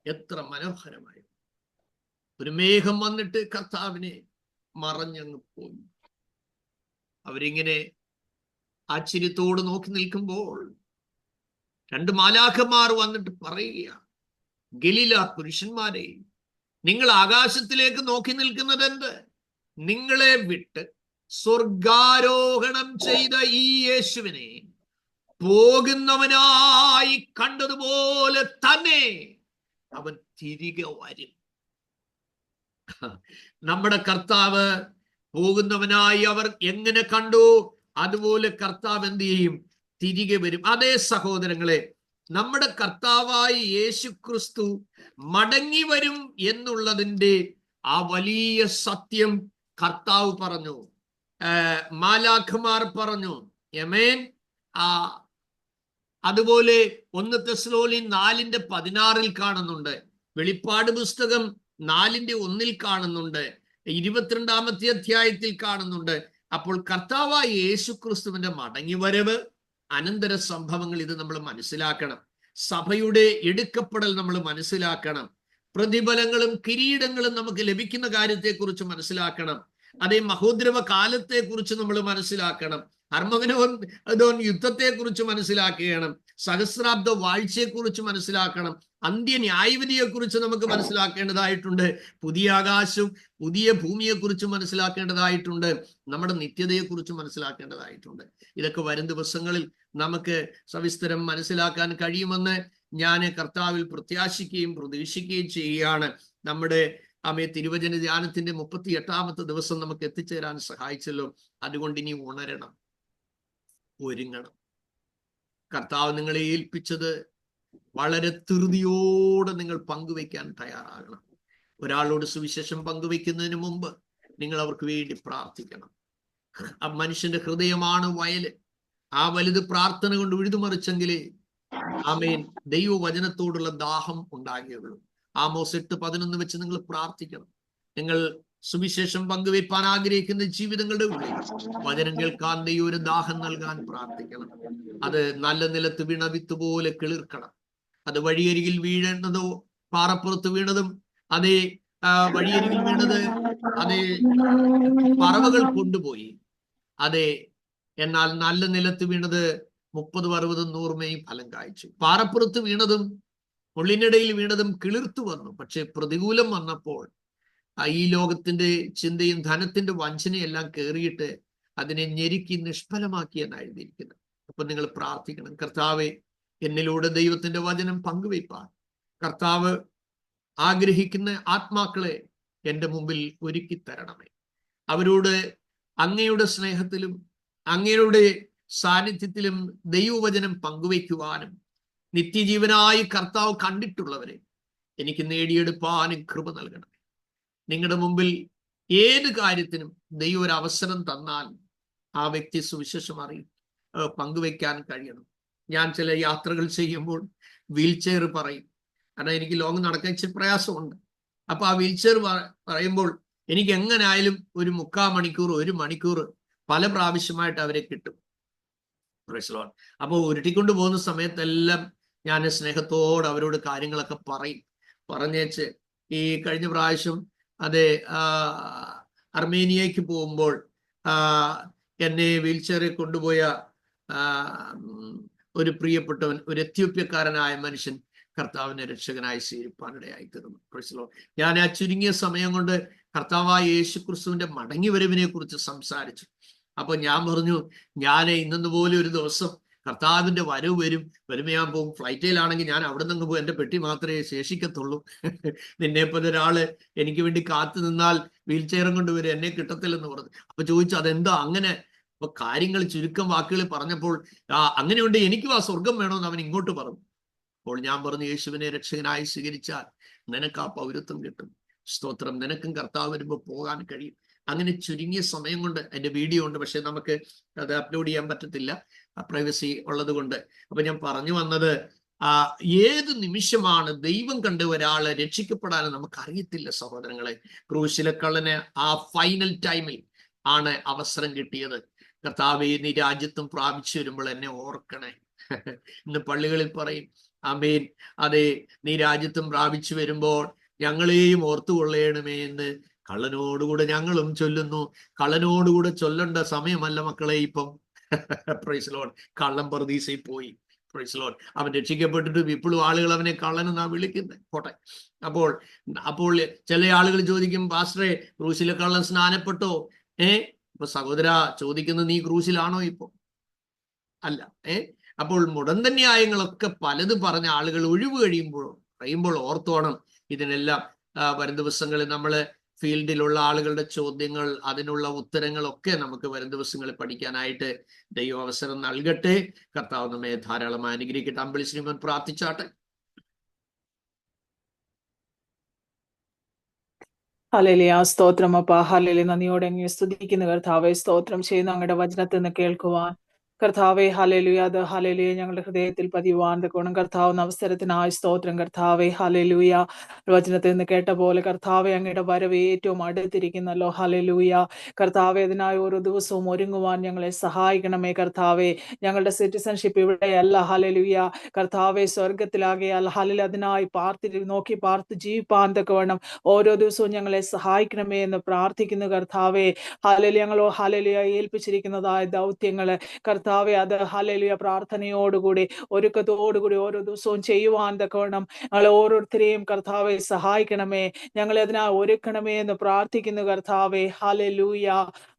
എത്ര മനോഹരമായി. ഒരു മേഘം വന്നിട്ട് കർത്താവിനെ മറഞ്ഞങ്ങ് പോയി. അവരിങ്ങനെ ആശ്ചര്യത്തോട് നോക്കി നിൽക്കുമ്പോൾ 2 മാലാഖമാർ വന്നിട്ട് പറയുകയാണ്, ഗലീല പുരുഷന്മാരെ, നിങ്ങൾ ആകാശത്തിലേക്ക് നോക്കി നിൽക്കുന്നത് എന്ത്? നിങ്ങളെ വിട്ട് സ്വർഗാരോഹണം ചെയ്ത ഈ യേശുവിനെ പോകുന്നവനായി കണ്ടതുപോലെ തന്നെ അവൻ തിരികെ വരും. നമ്മുടെ കർത്താവ് പോകുന്നവനായി അവർ എങ്ങനെ കണ്ടു, അതുപോലെ കർത്താവ് എന്ത് ചെയ്യും? തിരികെ വരും. അതേ സഹോദരങ്ങളെ, നമ്മുടെ കർത്താവായി യേശുക്രിസ്തു മടങ്ങി വരും എന്നുള്ളതിൻ്റെ ആ വലിയ സത്യം കർത്താവ് പറഞ്ഞു, മാലാഖമാർ പറഞ്ഞു. ആമേൻ. അതുപോലെ 1 തെസ്സലോനിക്കർ 4:16 കാണുന്നുണ്ട്, വെളിപ്പാട് പുസ്തകം 4:1 കാണുന്നുണ്ട്, 22-ാമത്തെ അധ്യായത്തിൽ കാണുന്നുണ്ട്. അപ്പോൾ കർത്താവായ യേശുക്രിസ്തുവിന്റെ മടങ്ങിവരവ്, അനന്തര സംഭവങ്ങൾ, ഇത് നമ്മൾ മനസ്സിലാക്കണം. സഭയുടെ എടുക്കപ്പെടൽ നമ്മൾ മനസ്സിലാക്കണം. പ്രതിഫലങ്ങളും കിരീടങ്ങളും നമുക്ക് ലഭിക്കുന്ന കാര്യത്തെക്കുറിച്ച് മനസ്സിലാക്കണം. അതേ മഹോദ്രവ കാലത്തെക്കുറിച്ച് നമ്മൾ മനസ്സിലാക്കണം. അർമഗദോൻ യുദ്ധത്തെക്കുറിച്ച് മനസ്സിലാക്കണം. സഹസ്രാബ്ദ വാഴ്ചയെക്കുറിച്ച് മനസ്സിലാക്കണം. അന്ത്യ ന്യായവിധിയെക്കുറിച്ച് നമുക്ക് മനസ്സിലാക്കേണ്ടതായിട്ടുണ്ട്. പുതിയ ആകാശവും പുതിയ ഭൂമിയെക്കുറിച്ച് മനസ്സിലാക്കേണ്ടതായിട്ടുണ്ട്. നമ്മുടെ നിത്യതയെക്കുറിച്ച് മനസ്സിലാക്കേണ്ടതായിട്ടുണ്ട്. ഇതൊക്കെ വരും ദിവസങ്ങളിൽ നമുക്ക് സവിസ്തരം മനസ്സിലാക്കാൻ കഴിയുമെന്ന് ഞാൻ കർത്താവിൽ പ്രത്യാശിക്കുകയും പ്രതീക്ഷിക്കുകയും ചെയ്യുകയാണ്. നമ്മുടെ തിരുവചന ധ്യാനത്തിന്റെ 38-ാമത്തെ ദിവസം നമുക്ക് എത്തിച്ചേരാൻ സഹായിച്ചല്ലോ. അതുകൊണ്ട് ഇനി ഉണരണം, ഒരുങ്ങണം. കർത്താവ് നിങ്ങളെ ഏൽപ്പിച്ചത് വളരെ ധൃതിയോടെ നിങ്ങൾ പങ്കുവയ്ക്കാൻ തയ്യാറാകണം. ഒരാളോട് സുവിശേഷം പങ്കുവയ്ക്കുന്നതിന് മുമ്പ് നിങ്ങൾ അവർക്ക് വേണ്ടി പ്രാർത്ഥിക്കണം. ആ മനുഷ്യന്റെ ഹൃദയമാണ് വയല്. ആ വലുത് പ്രാർത്ഥന കൊണ്ട് ഉഴുതുമറിച്ചെങ്കിലേ ആമേൻ ദൈവവചനത്തോടുള്ള ദാഹം ഉണ്ടാകുകയുള്ളൂ. ആമോസ് 8:11 വെച്ച് നിങ്ങൾ പ്രാർത്ഥിക്കണം. നിങ്ങൾ സുവിശേഷം പങ്കുവയ്പ്പാൻ ആഗ്രഹിക്കുന്ന ജീവിതങ്ങളുടെ ഉള്ളിൽ വചനം കേൾക്കാൻ ദൈവം ഒരു ദാഹം നൽകാൻ പ്രാർത്ഥിക്കണം. അത് നല്ല നിലത്ത് വീണ വിത്ത് പോലെ കിളിർക്കണം. അത് വഴിയരികിൽ വീഴേണ്ടതോ പാറപ്പുറത്ത് വീണതും അതേ വഴിയരികിൽ വീണത് അതേ പറവകൾ കൊണ്ടുപോയി. അതെ, എന്നാൽ നല്ല നിലത്ത് വീണത് 30, 60, 100 ഫലം കായ്ച്ചു. പാറപ്പുറത്ത് വീണതും മുള്ളിനിടയിൽ വീണതും കിളിർത്തു വന്നു. പക്ഷെ പ്രതികൂലം വന്നപ്പോൾ ഈ ലോകത്തിന്റെ ചിന്തയും ധനത്തിന്റെ വഞ്ചനയെല്ലാം കയറിയിട്ട് അതിനെ ഞെരുക്കി നിഷ്ഫലമാക്കി എന്നാണ് എഴുതിയിരിക്കുന്നത്. അപ്പൊ നിങ്ങൾ പ്രാർത്ഥിക്കണം, കർത്താവെ എന്നിലൂടെ ദൈവത്തിന്റെ വചനം പങ്കുവയ്പ്പാൻ കർത്താവ് ആഗ്രഹിക്കുന്ന ആത്മാക്കളെ എൻ്റെ മുമ്പിൽ ഒരുക്കി തരണമേ. അവരോട് അങ്ങയുടെ സ്നേഹത്തിലും അങ്ങയുടെ സാന്നിധ്യത്തിലും ദൈവവചനം പങ്കുവയ്ക്കുവാനും നിത്യജീവനായി കർത്താവ് കണ്ടിട്ടുള്ളവരെ എനിക്ക് നേടിയെടുപ്പാനും കൃപ നൽകണമേ. നിങ്ങളുടെ മുമ്പിൽ ഏത് കാര്യത്തിനും ദൈവം ഒരു അവസരം തന്നാൽ ആ വ്യക്തി സുവിശേഷം പങ്കുവയ്ക്കാൻ കഴിയണം. ഞാൻ ചില യാത്രകൾ ചെയ്യുമ്പോൾ വീൽ ചെയർ പറയും. കാരണം എനിക്ക് ലോങ് നടക്കാൻ ഇച്ചിരി പ്രയാസമുണ്ട്. അപ്പൊ ആ വീൽ ചെയർ പറയുമ്പോൾ എനിക്ക് എങ്ങനായാലും ഒരു 3/4 മണിക്കൂർ 1 മണിക്കൂർ പല പ്രാവശ്യമായിട്ട് അവരെ കിട്ടും. അപ്പോൾ ഉരുട്ടിക്കൊണ്ട് പോകുന്ന സമയത്തെല്ലാം ഞാൻ സ്നേഹത്തോടെ അവരോട് കാര്യങ്ങളൊക്കെ പറഞ്ഞേച്ച് ഈ കഴിഞ്ഞ പ്രാവശ്യം അതെ അർമേനിയക്ക് പോകുമ്പോൾ എന്നെ വീൽ ചെയറിൽ കൊണ്ടുപോയ ഒരു പ്രിയപ്പെട്ടവൻ, ഒരു എത്യോപ്യക്കാരനായ മനുഷ്യൻ കർത്താവിനെ രക്ഷകനായി സ്വീകരിപ്പാനിടയായി തീർന്നു. ഞാൻ ആ ചുരുങ്ങിയ സമയം കൊണ്ട് കർത്താവായ യേശുക്രിസ്തുവിന്റെ മടങ്ങിവരവിനെ കുറിച്ച് സംസാരിച്ചു. അപ്പൊ ഞാൻ പറഞ്ഞു, ഞാൻ ഇന്നു പോലെ ഒരു ദിവസം കർത്താവിന്റെ വരുമ്പോ ഞാൻ പോകും. ഫ്ലൈറ്റിലാണെങ്കിൽ ഞാൻ അവിടെ നിന്ന് പോകും, എൻ്റെ പെട്ടി മാത്രമേ ശേഷിക്കത്തുള്ളൂ. നിന്നെപ്പോലെ ഒരാള് എനിക്ക് വേണ്ടി കാത്തു നിന്നാൽ വീൽ ചെയറും കൊണ്ടുവരും, എന്നെ കിട്ടത്തില്ലെന്ന് പറഞ്ഞു. അപ്പൊ ചോദിച്ചു, അതെന്താ അങ്ങനെ? അപ്പൊ കാര്യങ്ങൾ ചുരുക്കം വാക്കുകളിൽ പറഞ്ഞപ്പോൾ അങ്ങനെയുണ്ട്, എനിക്കും ആ സ്വർഗം വേണമെന്ന് അവൻ ഇങ്ങോട്ട് പറഞ്ഞു. അപ്പോൾ ഞാൻ പറഞ്ഞു, യേശുവിനെ രക്ഷകനായി സ്വീകരിച്ചാൽ നിനക്ക് ആ പൗരത്വം കിട്ടും. സ്തോത്രം. നിനക്കും കർത്താവ് വരുമ്പോൾ പോകാൻ കഴിയും. അങ്ങനെ ചുരുങ്ങിയ സമയം കൊണ്ട്, അതിന്റെ വീഡിയോ ഉണ്ട്, പക്ഷെ നമുക്ക് അത് അപ്ലോഡ് ചെയ്യാൻ പറ്റത്തില്ല, പ്രൈവസി ഉള്ളത് കൊണ്ട്. അപ്പൊ ഞാൻ പറഞ്ഞു വന്നത്, ഏത് നിമിഷമാണ് ദൈവം കണ്ട് ഒരാളെ രക്ഷിക്കപ്പെടാൻ നമുക്ക് അറിയത്തില്ല സഹോദരങ്ങളെ. ക്രൂശിലെ കള്ളന് ആ ഫൈനൽ ടൈമിൽ ആണ് അവസരം കിട്ടിയത്. കർത്താവേ, നീ രാജ്യത്വം പ്രാപിച്ചു വരുമ്പോൾ എന്നെ ഓർക്കണേ. ഇന്ന് പള്ളികളിൽ പറയും, ആമേൻ, അതെ, നീ രാജ്യത്വം പ്രാപിച്ചു വരുമ്പോൾ ഞങ്ങളെയും ഓർത്തുകൊള്ളണമേ എന്ന് കള്ളനോടുകൂടെ ഞങ്ങളും ചൊല്ലുന്നു. കള്ളനോടുകൂടെ ചൊല്ലേണ്ട സമയമല്ല മക്കളെ ഇപ്പം. Praise Lord. കള്ളൻ പറുദീസയിൽ പോയി. Praise Lord. അവൻ രക്ഷിക്കപ്പെട്ടിട്ട് ഇപ്പോഴും ആളുകൾ അവനെ കള്ളനെന്നാ വിളിക്കുന്നത്. പോട്ടെ. അപ്പോൾ ചില ആളുകൾ ചോദിക്കും, പാസ്റ്ററെ ക്രൂശിലെ കള്ളൻ സ്നാനപ്പെട്ടോ? ഇപ്പൊ സഹോദര ചോദിക്കുന്നത്, നീ ക്രൂശിലാണോ ഇപ്പോ? അല്ല. അപ്പോൾ മുടന്ത ന്യായങ്ങളൊക്കെ പലത് പറഞ്ഞ ആളുകൾ ഒഴിവ് പറയുമ്പോൾ ഓർത്തോണം, ഇതിനെല്ലാം വരും ദിവസങ്ങളിൽ നമ്മൾ ഫീൽഡിലുള്ള ആളുകളുടെ ചോദ്യങ്ങൾ, അതിനുള്ള ഉത്തരങ്ങളൊക്കെ നമുക്ക് വരും ദിവസങ്ങളിൽ പഠിക്കാനായിട്ട് ദൈവം അവസരം നൽകട്ടെ. കർത്താവ് നമ്മെ ധാരാളമായി അനുഗ്രഹിക്കട്ടെ. അമ്പിളി ശ്രീമൻ പ്രാർത്ഥിച്ചാട്ടെ. ഹല്ലേലൂയ, സ്തോത്രം അപ്പാ. ഹല്ലേലൂയ, നന്ദിയോടെ അങ്ങ് സ്തുതിക്കുന്ന കർത്താവെ, സ്തോത്രം ചെയ്യുന്ന അങ്ങയുടെ വചനത്തിൽ നിന്ന് കേൾക്കുവാൻ കർത്താവെ. ഹല്ലേലൂയ, അത് ഹല്ലേലൂയ ഞങ്ങളുടെ ഹൃദയത്തിൽ പതിവാൻ ഗുണം കർത്താവുന്ന അവസരത്തിനായി സ്തോത്രം കർത്താവെ. ഹല്ലേലൂയ, വചനത്തിൽ നിന്ന് കേട്ട പോലെ കർത്താവെ, അങ്ങയുടെ വരവ് ഏറ്റവും അടുത്തിരിക്കുന്നല്ലോ. ഹല്ലേലൂയ കർത്താവെ, അതിനായി ഓരോ ദിവസവും ഒരുങ്ങുവാൻ ഞങ്ങളെ സഹായിക്കണമേ കർത്താവെ. ഞങ്ങളുടെ സിറ്റിസൺഷിപ്പ് ഇവിടെയല്ല ഹല്ലേലൂയ കർത്താവെ, സ്വർഗത്തിലാകയാൽ ഹല്ലേലൂയ, അതിനായി നോക്കി പാർത്ത് ജീവിപ്പാൻ വേണം ഓരോ ദിവസവും ഞങ്ങളെ സഹായിക്കണമേ എന്ന് പ്രാർത്ഥിക്കുന്നു കർത്താവെ. ഹല്ലേലൂയ, ഞങ്ങളോ ഹല്ലേലൂയ ഏൽപ്പിച്ചിരിക്കുന്നതായ ദൗത്യങ്ങള് കർത്താവെ, അത് ഹല്ലേലൂയ പ്രാർത്ഥനയോടുകൂടി ഒരുക്കത്തോടുകൂടി ഓരോ ദിവസവും ചെയ്യുവാൻ തക്കവണ്ണം ഞങ്ങളെ ഓരോരുത്തരെയും കർത്താവെ സഹായിക്കണമേ. ഞങ്ങളെ അതിനായി ഒരുക്കണമേ എന്ന് പ്രാർത്ഥിക്കുന്നു കർത്താവെ. ഹല്ലേലൂയ,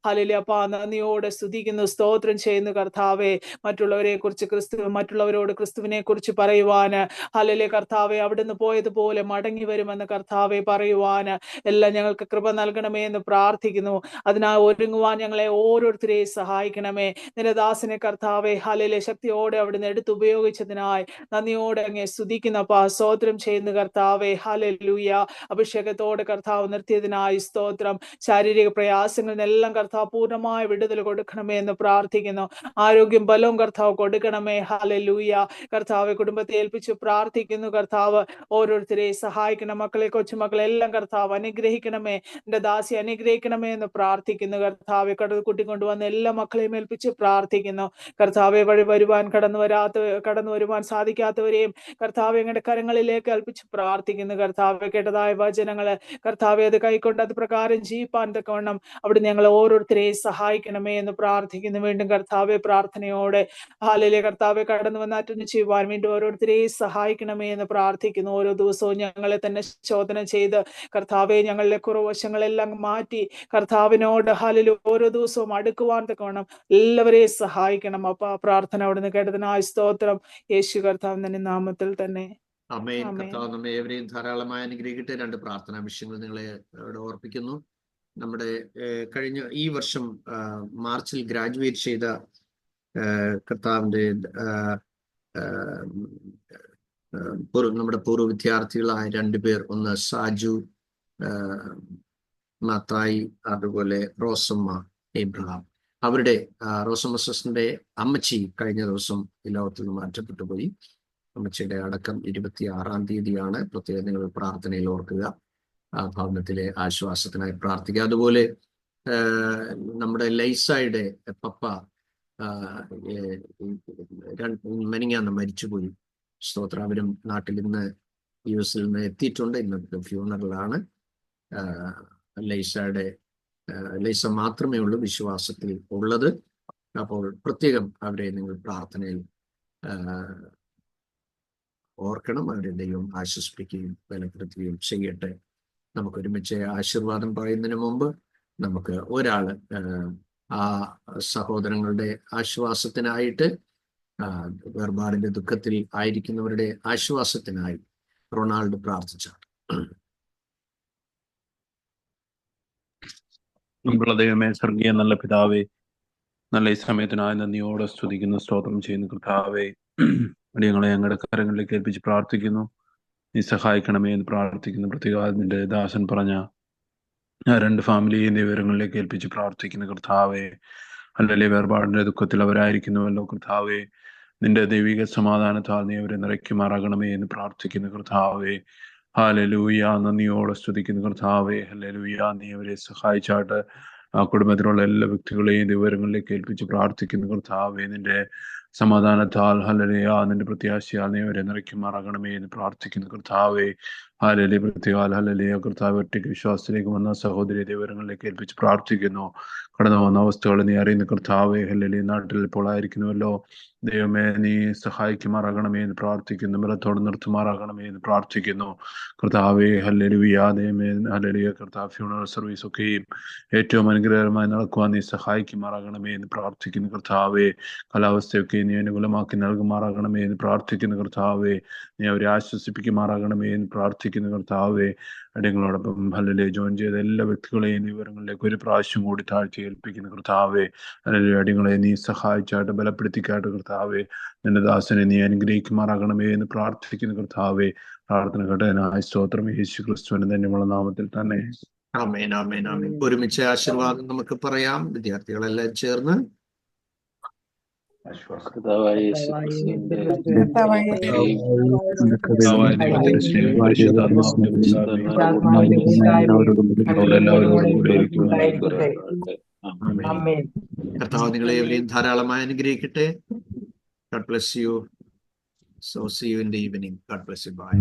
ഹല്ലേലൂയ അപ്പാ, നന്ദിയോടെ സ്തുതിക്കുന്നു, സ്തോത്രം ചെയ്യുന്നു കർത്താവെ. മറ്റുള്ളവരോട് ക്രിസ്തുവിനെ കുറിച്ച് പറയുവാന് ഹല്ലേലൂയ കർത്താവെ, അവിടുന്ന് പോയതുപോലെ മടങ്ങി വരുമെന്ന് കർത്താവെ പറയുവാന് എല്ലാം ഞങ്ങൾക്ക് കൃപ നൽകണമേ എന്ന് പ്രാർത്ഥിക്കുന്നു. അതിനായി ഒരുങ്ങുവാൻ ഞങ്ങളെ ഓരോരുത്തരെയും സഹായിക്കണമേ. നിന്റെ ദാസനെ കർത്താവെ ഹല്ലേലൂയ ശക്തിയോടെ അവിടുന്ന് എടുത്തുപയോഗിച്ചതിനായി നന്ദിയോടെ അങ്ങേ സ്തുതിക്കുന്നപ്പാ, സ്തോത്രം ചെയ്യുന്ന കർത്താവെ. ഹല്ലേലൂയ, അഭിഷേകത്തോടെ കർത്താവ് നിർത്തിയതിനായി സ്തോത്രം. ശാരീരിക പ്രയാസങ്ങളിൽ നിന്നെല്ലാം കർത്താവ് പൂർണ്ണമായ വിടുതൽ കൊടുക്കണമേ എന്ന് പ്രാർത്ഥിക്കുന്നു. ആരോഗ്യം ബലവും കർത്താവ് കൊടുക്കണമേ. ഹല്ലേലൂയ കർത്താവെ, കുടുംബത്തെ ഏൽപ്പിച്ച് പ്രാർത്ഥിക്കുന്നു കർത്താവ്. ഓരോരുത്തരെയും സഹായിക്കണം. മക്കളെ, കൊച്ചുമക്കളെ എല്ലാം കർത്താവ് അനുഗ്രഹിക്കണമേ. എന്റെ ദാസി അനുഗ്രഹിക്കണമേ എന്ന് പ്രാർത്ഥിക്കുന്നു കർത്താവെ. കൂട്ടിക്കൊണ്ടുവന്ന എല്ലാ മക്കളെയും ഏൽപ്പിച്ച് പ്രാർത്ഥിക്കുന്നു കർത്താവെ. കടന്നു വരുവാൻ സാധിക്കാത്തവരെയും കർത്താവെ ഞങ്ങളുടെ കരങ്ങളിലേക്ക് ഏൽപ്പിച്ച് പ്രാർത്ഥിക്കുന്നു കർത്താവെ. കേട്ടതായ വചനങ്ങള് കർത്താവെ, അത് കൈക്കൊണ്ട് അത് പ്രകാരം ജീവിപ്പാൻ തക്കവണ്ണം അവിടെ ഞങ്ങൾ ഓരോരുത്തരെയും സഹായിക്കണമേ എന്ന് പ്രാർത്ഥിക്കുന്നു. വീണ്ടും കർത്താവെ, പ്രാർത്ഥനയോടെ ഹല്ലേലൂയ കർത്താവെ, കടന്നു വന്ന് അറ്റൻഡ് ചെയ്യുവാൻ വീണ്ടും ഓരോരുത്തരെയും സഹായിക്കണമേ എന്ന് പ്രാർത്ഥിക്കുന്നു. ഓരോ ദിവസവും ഞങ്ങളെ തന്നെ ശോധന ചെയ്ത് കർത്താവെ, ഞങ്ങളുടെ കുറവശങ്ങളെല്ലാം മാറ്റി കർത്താവിനോട് ഹല്ലേലൂയ ഓരോ ദിവസവും അടുക്കുവാൻ തക്കവണ്ണം എല്ലാവരെയും സഹായിക്കണം അപ്പാ. പ്രാർത്ഥന അവിടുന്ന് കേട്ടതിനായി സ്തോത്രം. യേശു കർത്താവിന്റെ നാമത്തിൽ തന്നെ ആമേൻ. കർത്താവ് നമ്മെ ഏവരെയും ധാരാളമായി അനുഗ്രഹിക്കട്ടെ. 2 പ്രാർത്ഥനാ വിഷയങ്ങൾ നിങ്ങളെ ഓർപ്പിക്കുന്നു. നമ്മുടെ കഴിഞ്ഞ ഈ വർഷം മാർച്ചിൽ ഗ്രാജുവേറ്റ് ചെയ്ത കർത്താവിന്റെ നമ്മുടെ പൂർവ്വ വിദ്യാർത്ഥികളായ 2 പേർ, ഒന്ന് സാജു മത്തായി, അതുപോലെ റോസമ്മ എബ്രഹാം. അവരുടെ റോസമ്മ സിസ്റ്ററിന്റെ അമ്മച്ചി കഴിഞ്ഞ ദിവസം ഈ ലോകത്തിൽ നിന്ന് മാറ്റപ്പെട്ടു പോയി. അമ്മച്ചിയുടെ അടക്കം 26-ാം തീയതിയാണ്. പ്രത്യേകം നിങ്ങൾ പ്രാർത്ഥനയിൽ ഓർക്കുക. ആ ഭവനത്തിലെ ആശ്വാസത്തിനായി പ്രാർത്ഥിക്കുക. അതുപോലെ നമ്മുടെ ലൈസയുടെ പപ്പ മെനിങ്ങാന്ന് മരിച്ചുപോയി. സ്തോത്രം. അവരും നാട്ടിൽ ഇന്ന് US നിന്ന് എത്തിയിട്ടുണ്ട്. ഇന്നത്തെ ഫ്യൂണറലാണ്. ലൈസ മാത്രമേ ഉള്ളൂ വിശ്വാസത്തിൽ ഉള്ളത്. അപ്പോൾ പ്രത്യേകം അവരെ നിങ്ങൾ പ്രാർത്ഥനയിൽ ഓർക്കണം. അവരെ ദൈവം ആശ്വസിപ്പിക്കുകയും ബലപ്പെടുത്തുകയും ചെയ്യട്ടെ. നമുക്ക് ഒരുമിച്ച് ആശീർവാദം പറയുന്നതിന് മുമ്പ് നമുക്ക് ഒരാള് ആ സഹോദരങ്ങളുടെ ആശ്വാസത്തിനായിട്ട്, വേർപാടിന്റെ ദുഃഖത്തിൽ ആയിരിക്കുന്നവരുടെ ആശ്വാസത്തിനായി റൊണാൾഡ് പ്രാർത്ഥിച്ചാണ്. നമ്മുടെ ദൈവമേ, സ്വർഗീയ നല്ല പിതാവേ, നല്ല ഈ സമയത്തിനായി നന്ദിയോടെ സ്തുതിക്കുന്നു, സ്തോത്രം ചെയ്യുന്നു കർത്താവേ. ഞങ്ങളെ ഞങ്ങളുടെ കരങ്ങളിലേക്ക് ഏൽപ്പിച്ച് പ്രാർത്ഥിക്കുന്നു. നീ സഹായിക്കണമേ എന്ന് പ്രാർത്ഥിക്കുന്നു. പ്രത്യേകം നിന്റെ ദാസൻ പറഞ്ഞ 2 ഫാമിലിയും വിവരങ്ങളിലേക്ക് ഏൽപ്പിച്ച് പ്രാർത്ഥിക്കുന്നു കർത്താവേ. അല്ലെങ്കിൽ വേർപാടിന്റെ ദുഃഖത്തിൽ അവരായിരിക്കുന്നുവല്ലോ കർത്താവേ. നിന്റെ ദൈവിക സമാധാനത്താൽ നീ അവരെ നിറയ്ക്കുമാറാകണമേ എന്ന് പ്രാർത്ഥിക്കുന്നു കർത്താവേ. ഹല്ലേലൂയ, നന്ദിയോടെ സ്തുതിക്കുന്നു കർത്താവേ. ഹല്ലേലൂയ, നീ അവരെ സഹായിച്ചാട്ട് ആ കുടുംബത്തിലുള്ള എല്ലാ വ്യക്തികളെയും വിവരങ്ങളിലേക്ക് ഏൽപ്പിച്ച് പ്രാർത്ഥിക്കുന്നു കർത്താവേ. നിന്റെ സമാധാനത്താൽ ഹല്ലേലൂയ നിന്റെ പ്രത്യാശയാൽ നീ അവരെ നിറയ്ക്കുമാറാകണമേ എന്ന് പ്രാർത്ഥിക്കുന്നു കർത്താവേ. ഹല്ലേലൂയ പ്രത്യേകാൽ ഹല്ലേലൂയ കർത്താവ് ഒറ്റയ്ക്ക് വിശ്വാസത്തിലേക്ക് വന്ന സഹോദരി വിവരങ്ങളിലേക്ക് ഏൽപ്പിച്ച് പ്രാർത്ഥിക്കുന്നു. കടന്നു വന്ന അവസ്ഥകൾ നീ അറിയുന്ന കർത്താവേ. ഹല്ലേലൂയ നാട്ടിൽ ഇപ്പോൾ ആയിരിക്കുന്നുവല്ലോ ദൈവമേ, നീ സഹായിക്കുമാറാകണമേ എന്ന് പ്രാർത്ഥിക്കുന്നു. മിറത്തോട് നിർത്തുമാറാകണമേ എന്ന് പ്രാർത്ഥിക്കുന്നു കർത്താവേ. ഹല്ലേലൂയ ദൈവമേ, ഹല്ലേലൂയ കർത്താവ് ഫ്യൂണറൽ സർവീസ് ഒക്കെയും ഏറ്റവും അനുഗ്രഹകരമായി നടക്കുവാൻ നീ സഹായിക്കുമാറാകണമേ എന്ന് പ്രാർത്ഥിക്കുന്നു കർത്താവേ. കാലാവസ്ഥയൊക്കെ നീ അനുകൂലമാക്കി നൽകുമാറാകണമേ എന്ന് പ്രാർത്ഥിക്കുന്നു കർത്താവേ. നീ അവരെ ആശ്വസിപ്പിക്കുമാറാകണമേ എന്ന് പ്രാർത്ഥിക്കുന്നു കർത്താവേ. അടിയങ്ങളോടൊപ്പം ഹല്ലേലൂയ ജോയിൻ ചെയ്ത എല്ലാ വ്യക്തികളെയും വിവരങ്ങളിലേക്ക് ഒരു പ്രാവശ്യം കൂടി താഴ്ച ഏൽപ്പിക്കുന്നു കർത്താവേ. ഹല്ലേലൂയ അടിയങ്ങളെ നീ സഹായിച്ചായിട്ട് ബലപ്പെടുത്തിക്കായിട്ട് കർത്താവേ. നിന്റെ ദാസനെ നീ അനുഗ്രഹിക്കുമാറാകണമേ എന്ന് പ്രാർത്ഥിക്കുന്നു കർത്താവേ. പ്രാർത്ഥന കേട്ടതിനായ സ്തോത്രം യേശു ക്രിസ്തുവിന്റെ ധന്യമുള്ള നാമത്തിൽ തന്നെ. ആമേൻ ആമേൻ ആമേൻ. ഒരുമിച്ച് ആശീർവാദം നമുക്ക് പറയാം. വിദ്യാർത്ഥികളെല്ലാം ചേർന്ന് കർത്താവ് നിങ്ങളെ എവരെയും ധാരാളമായി അനുഗ്രഹിക്കട്ടെ. God bless you. So see you in the evening. God bless you. Bye.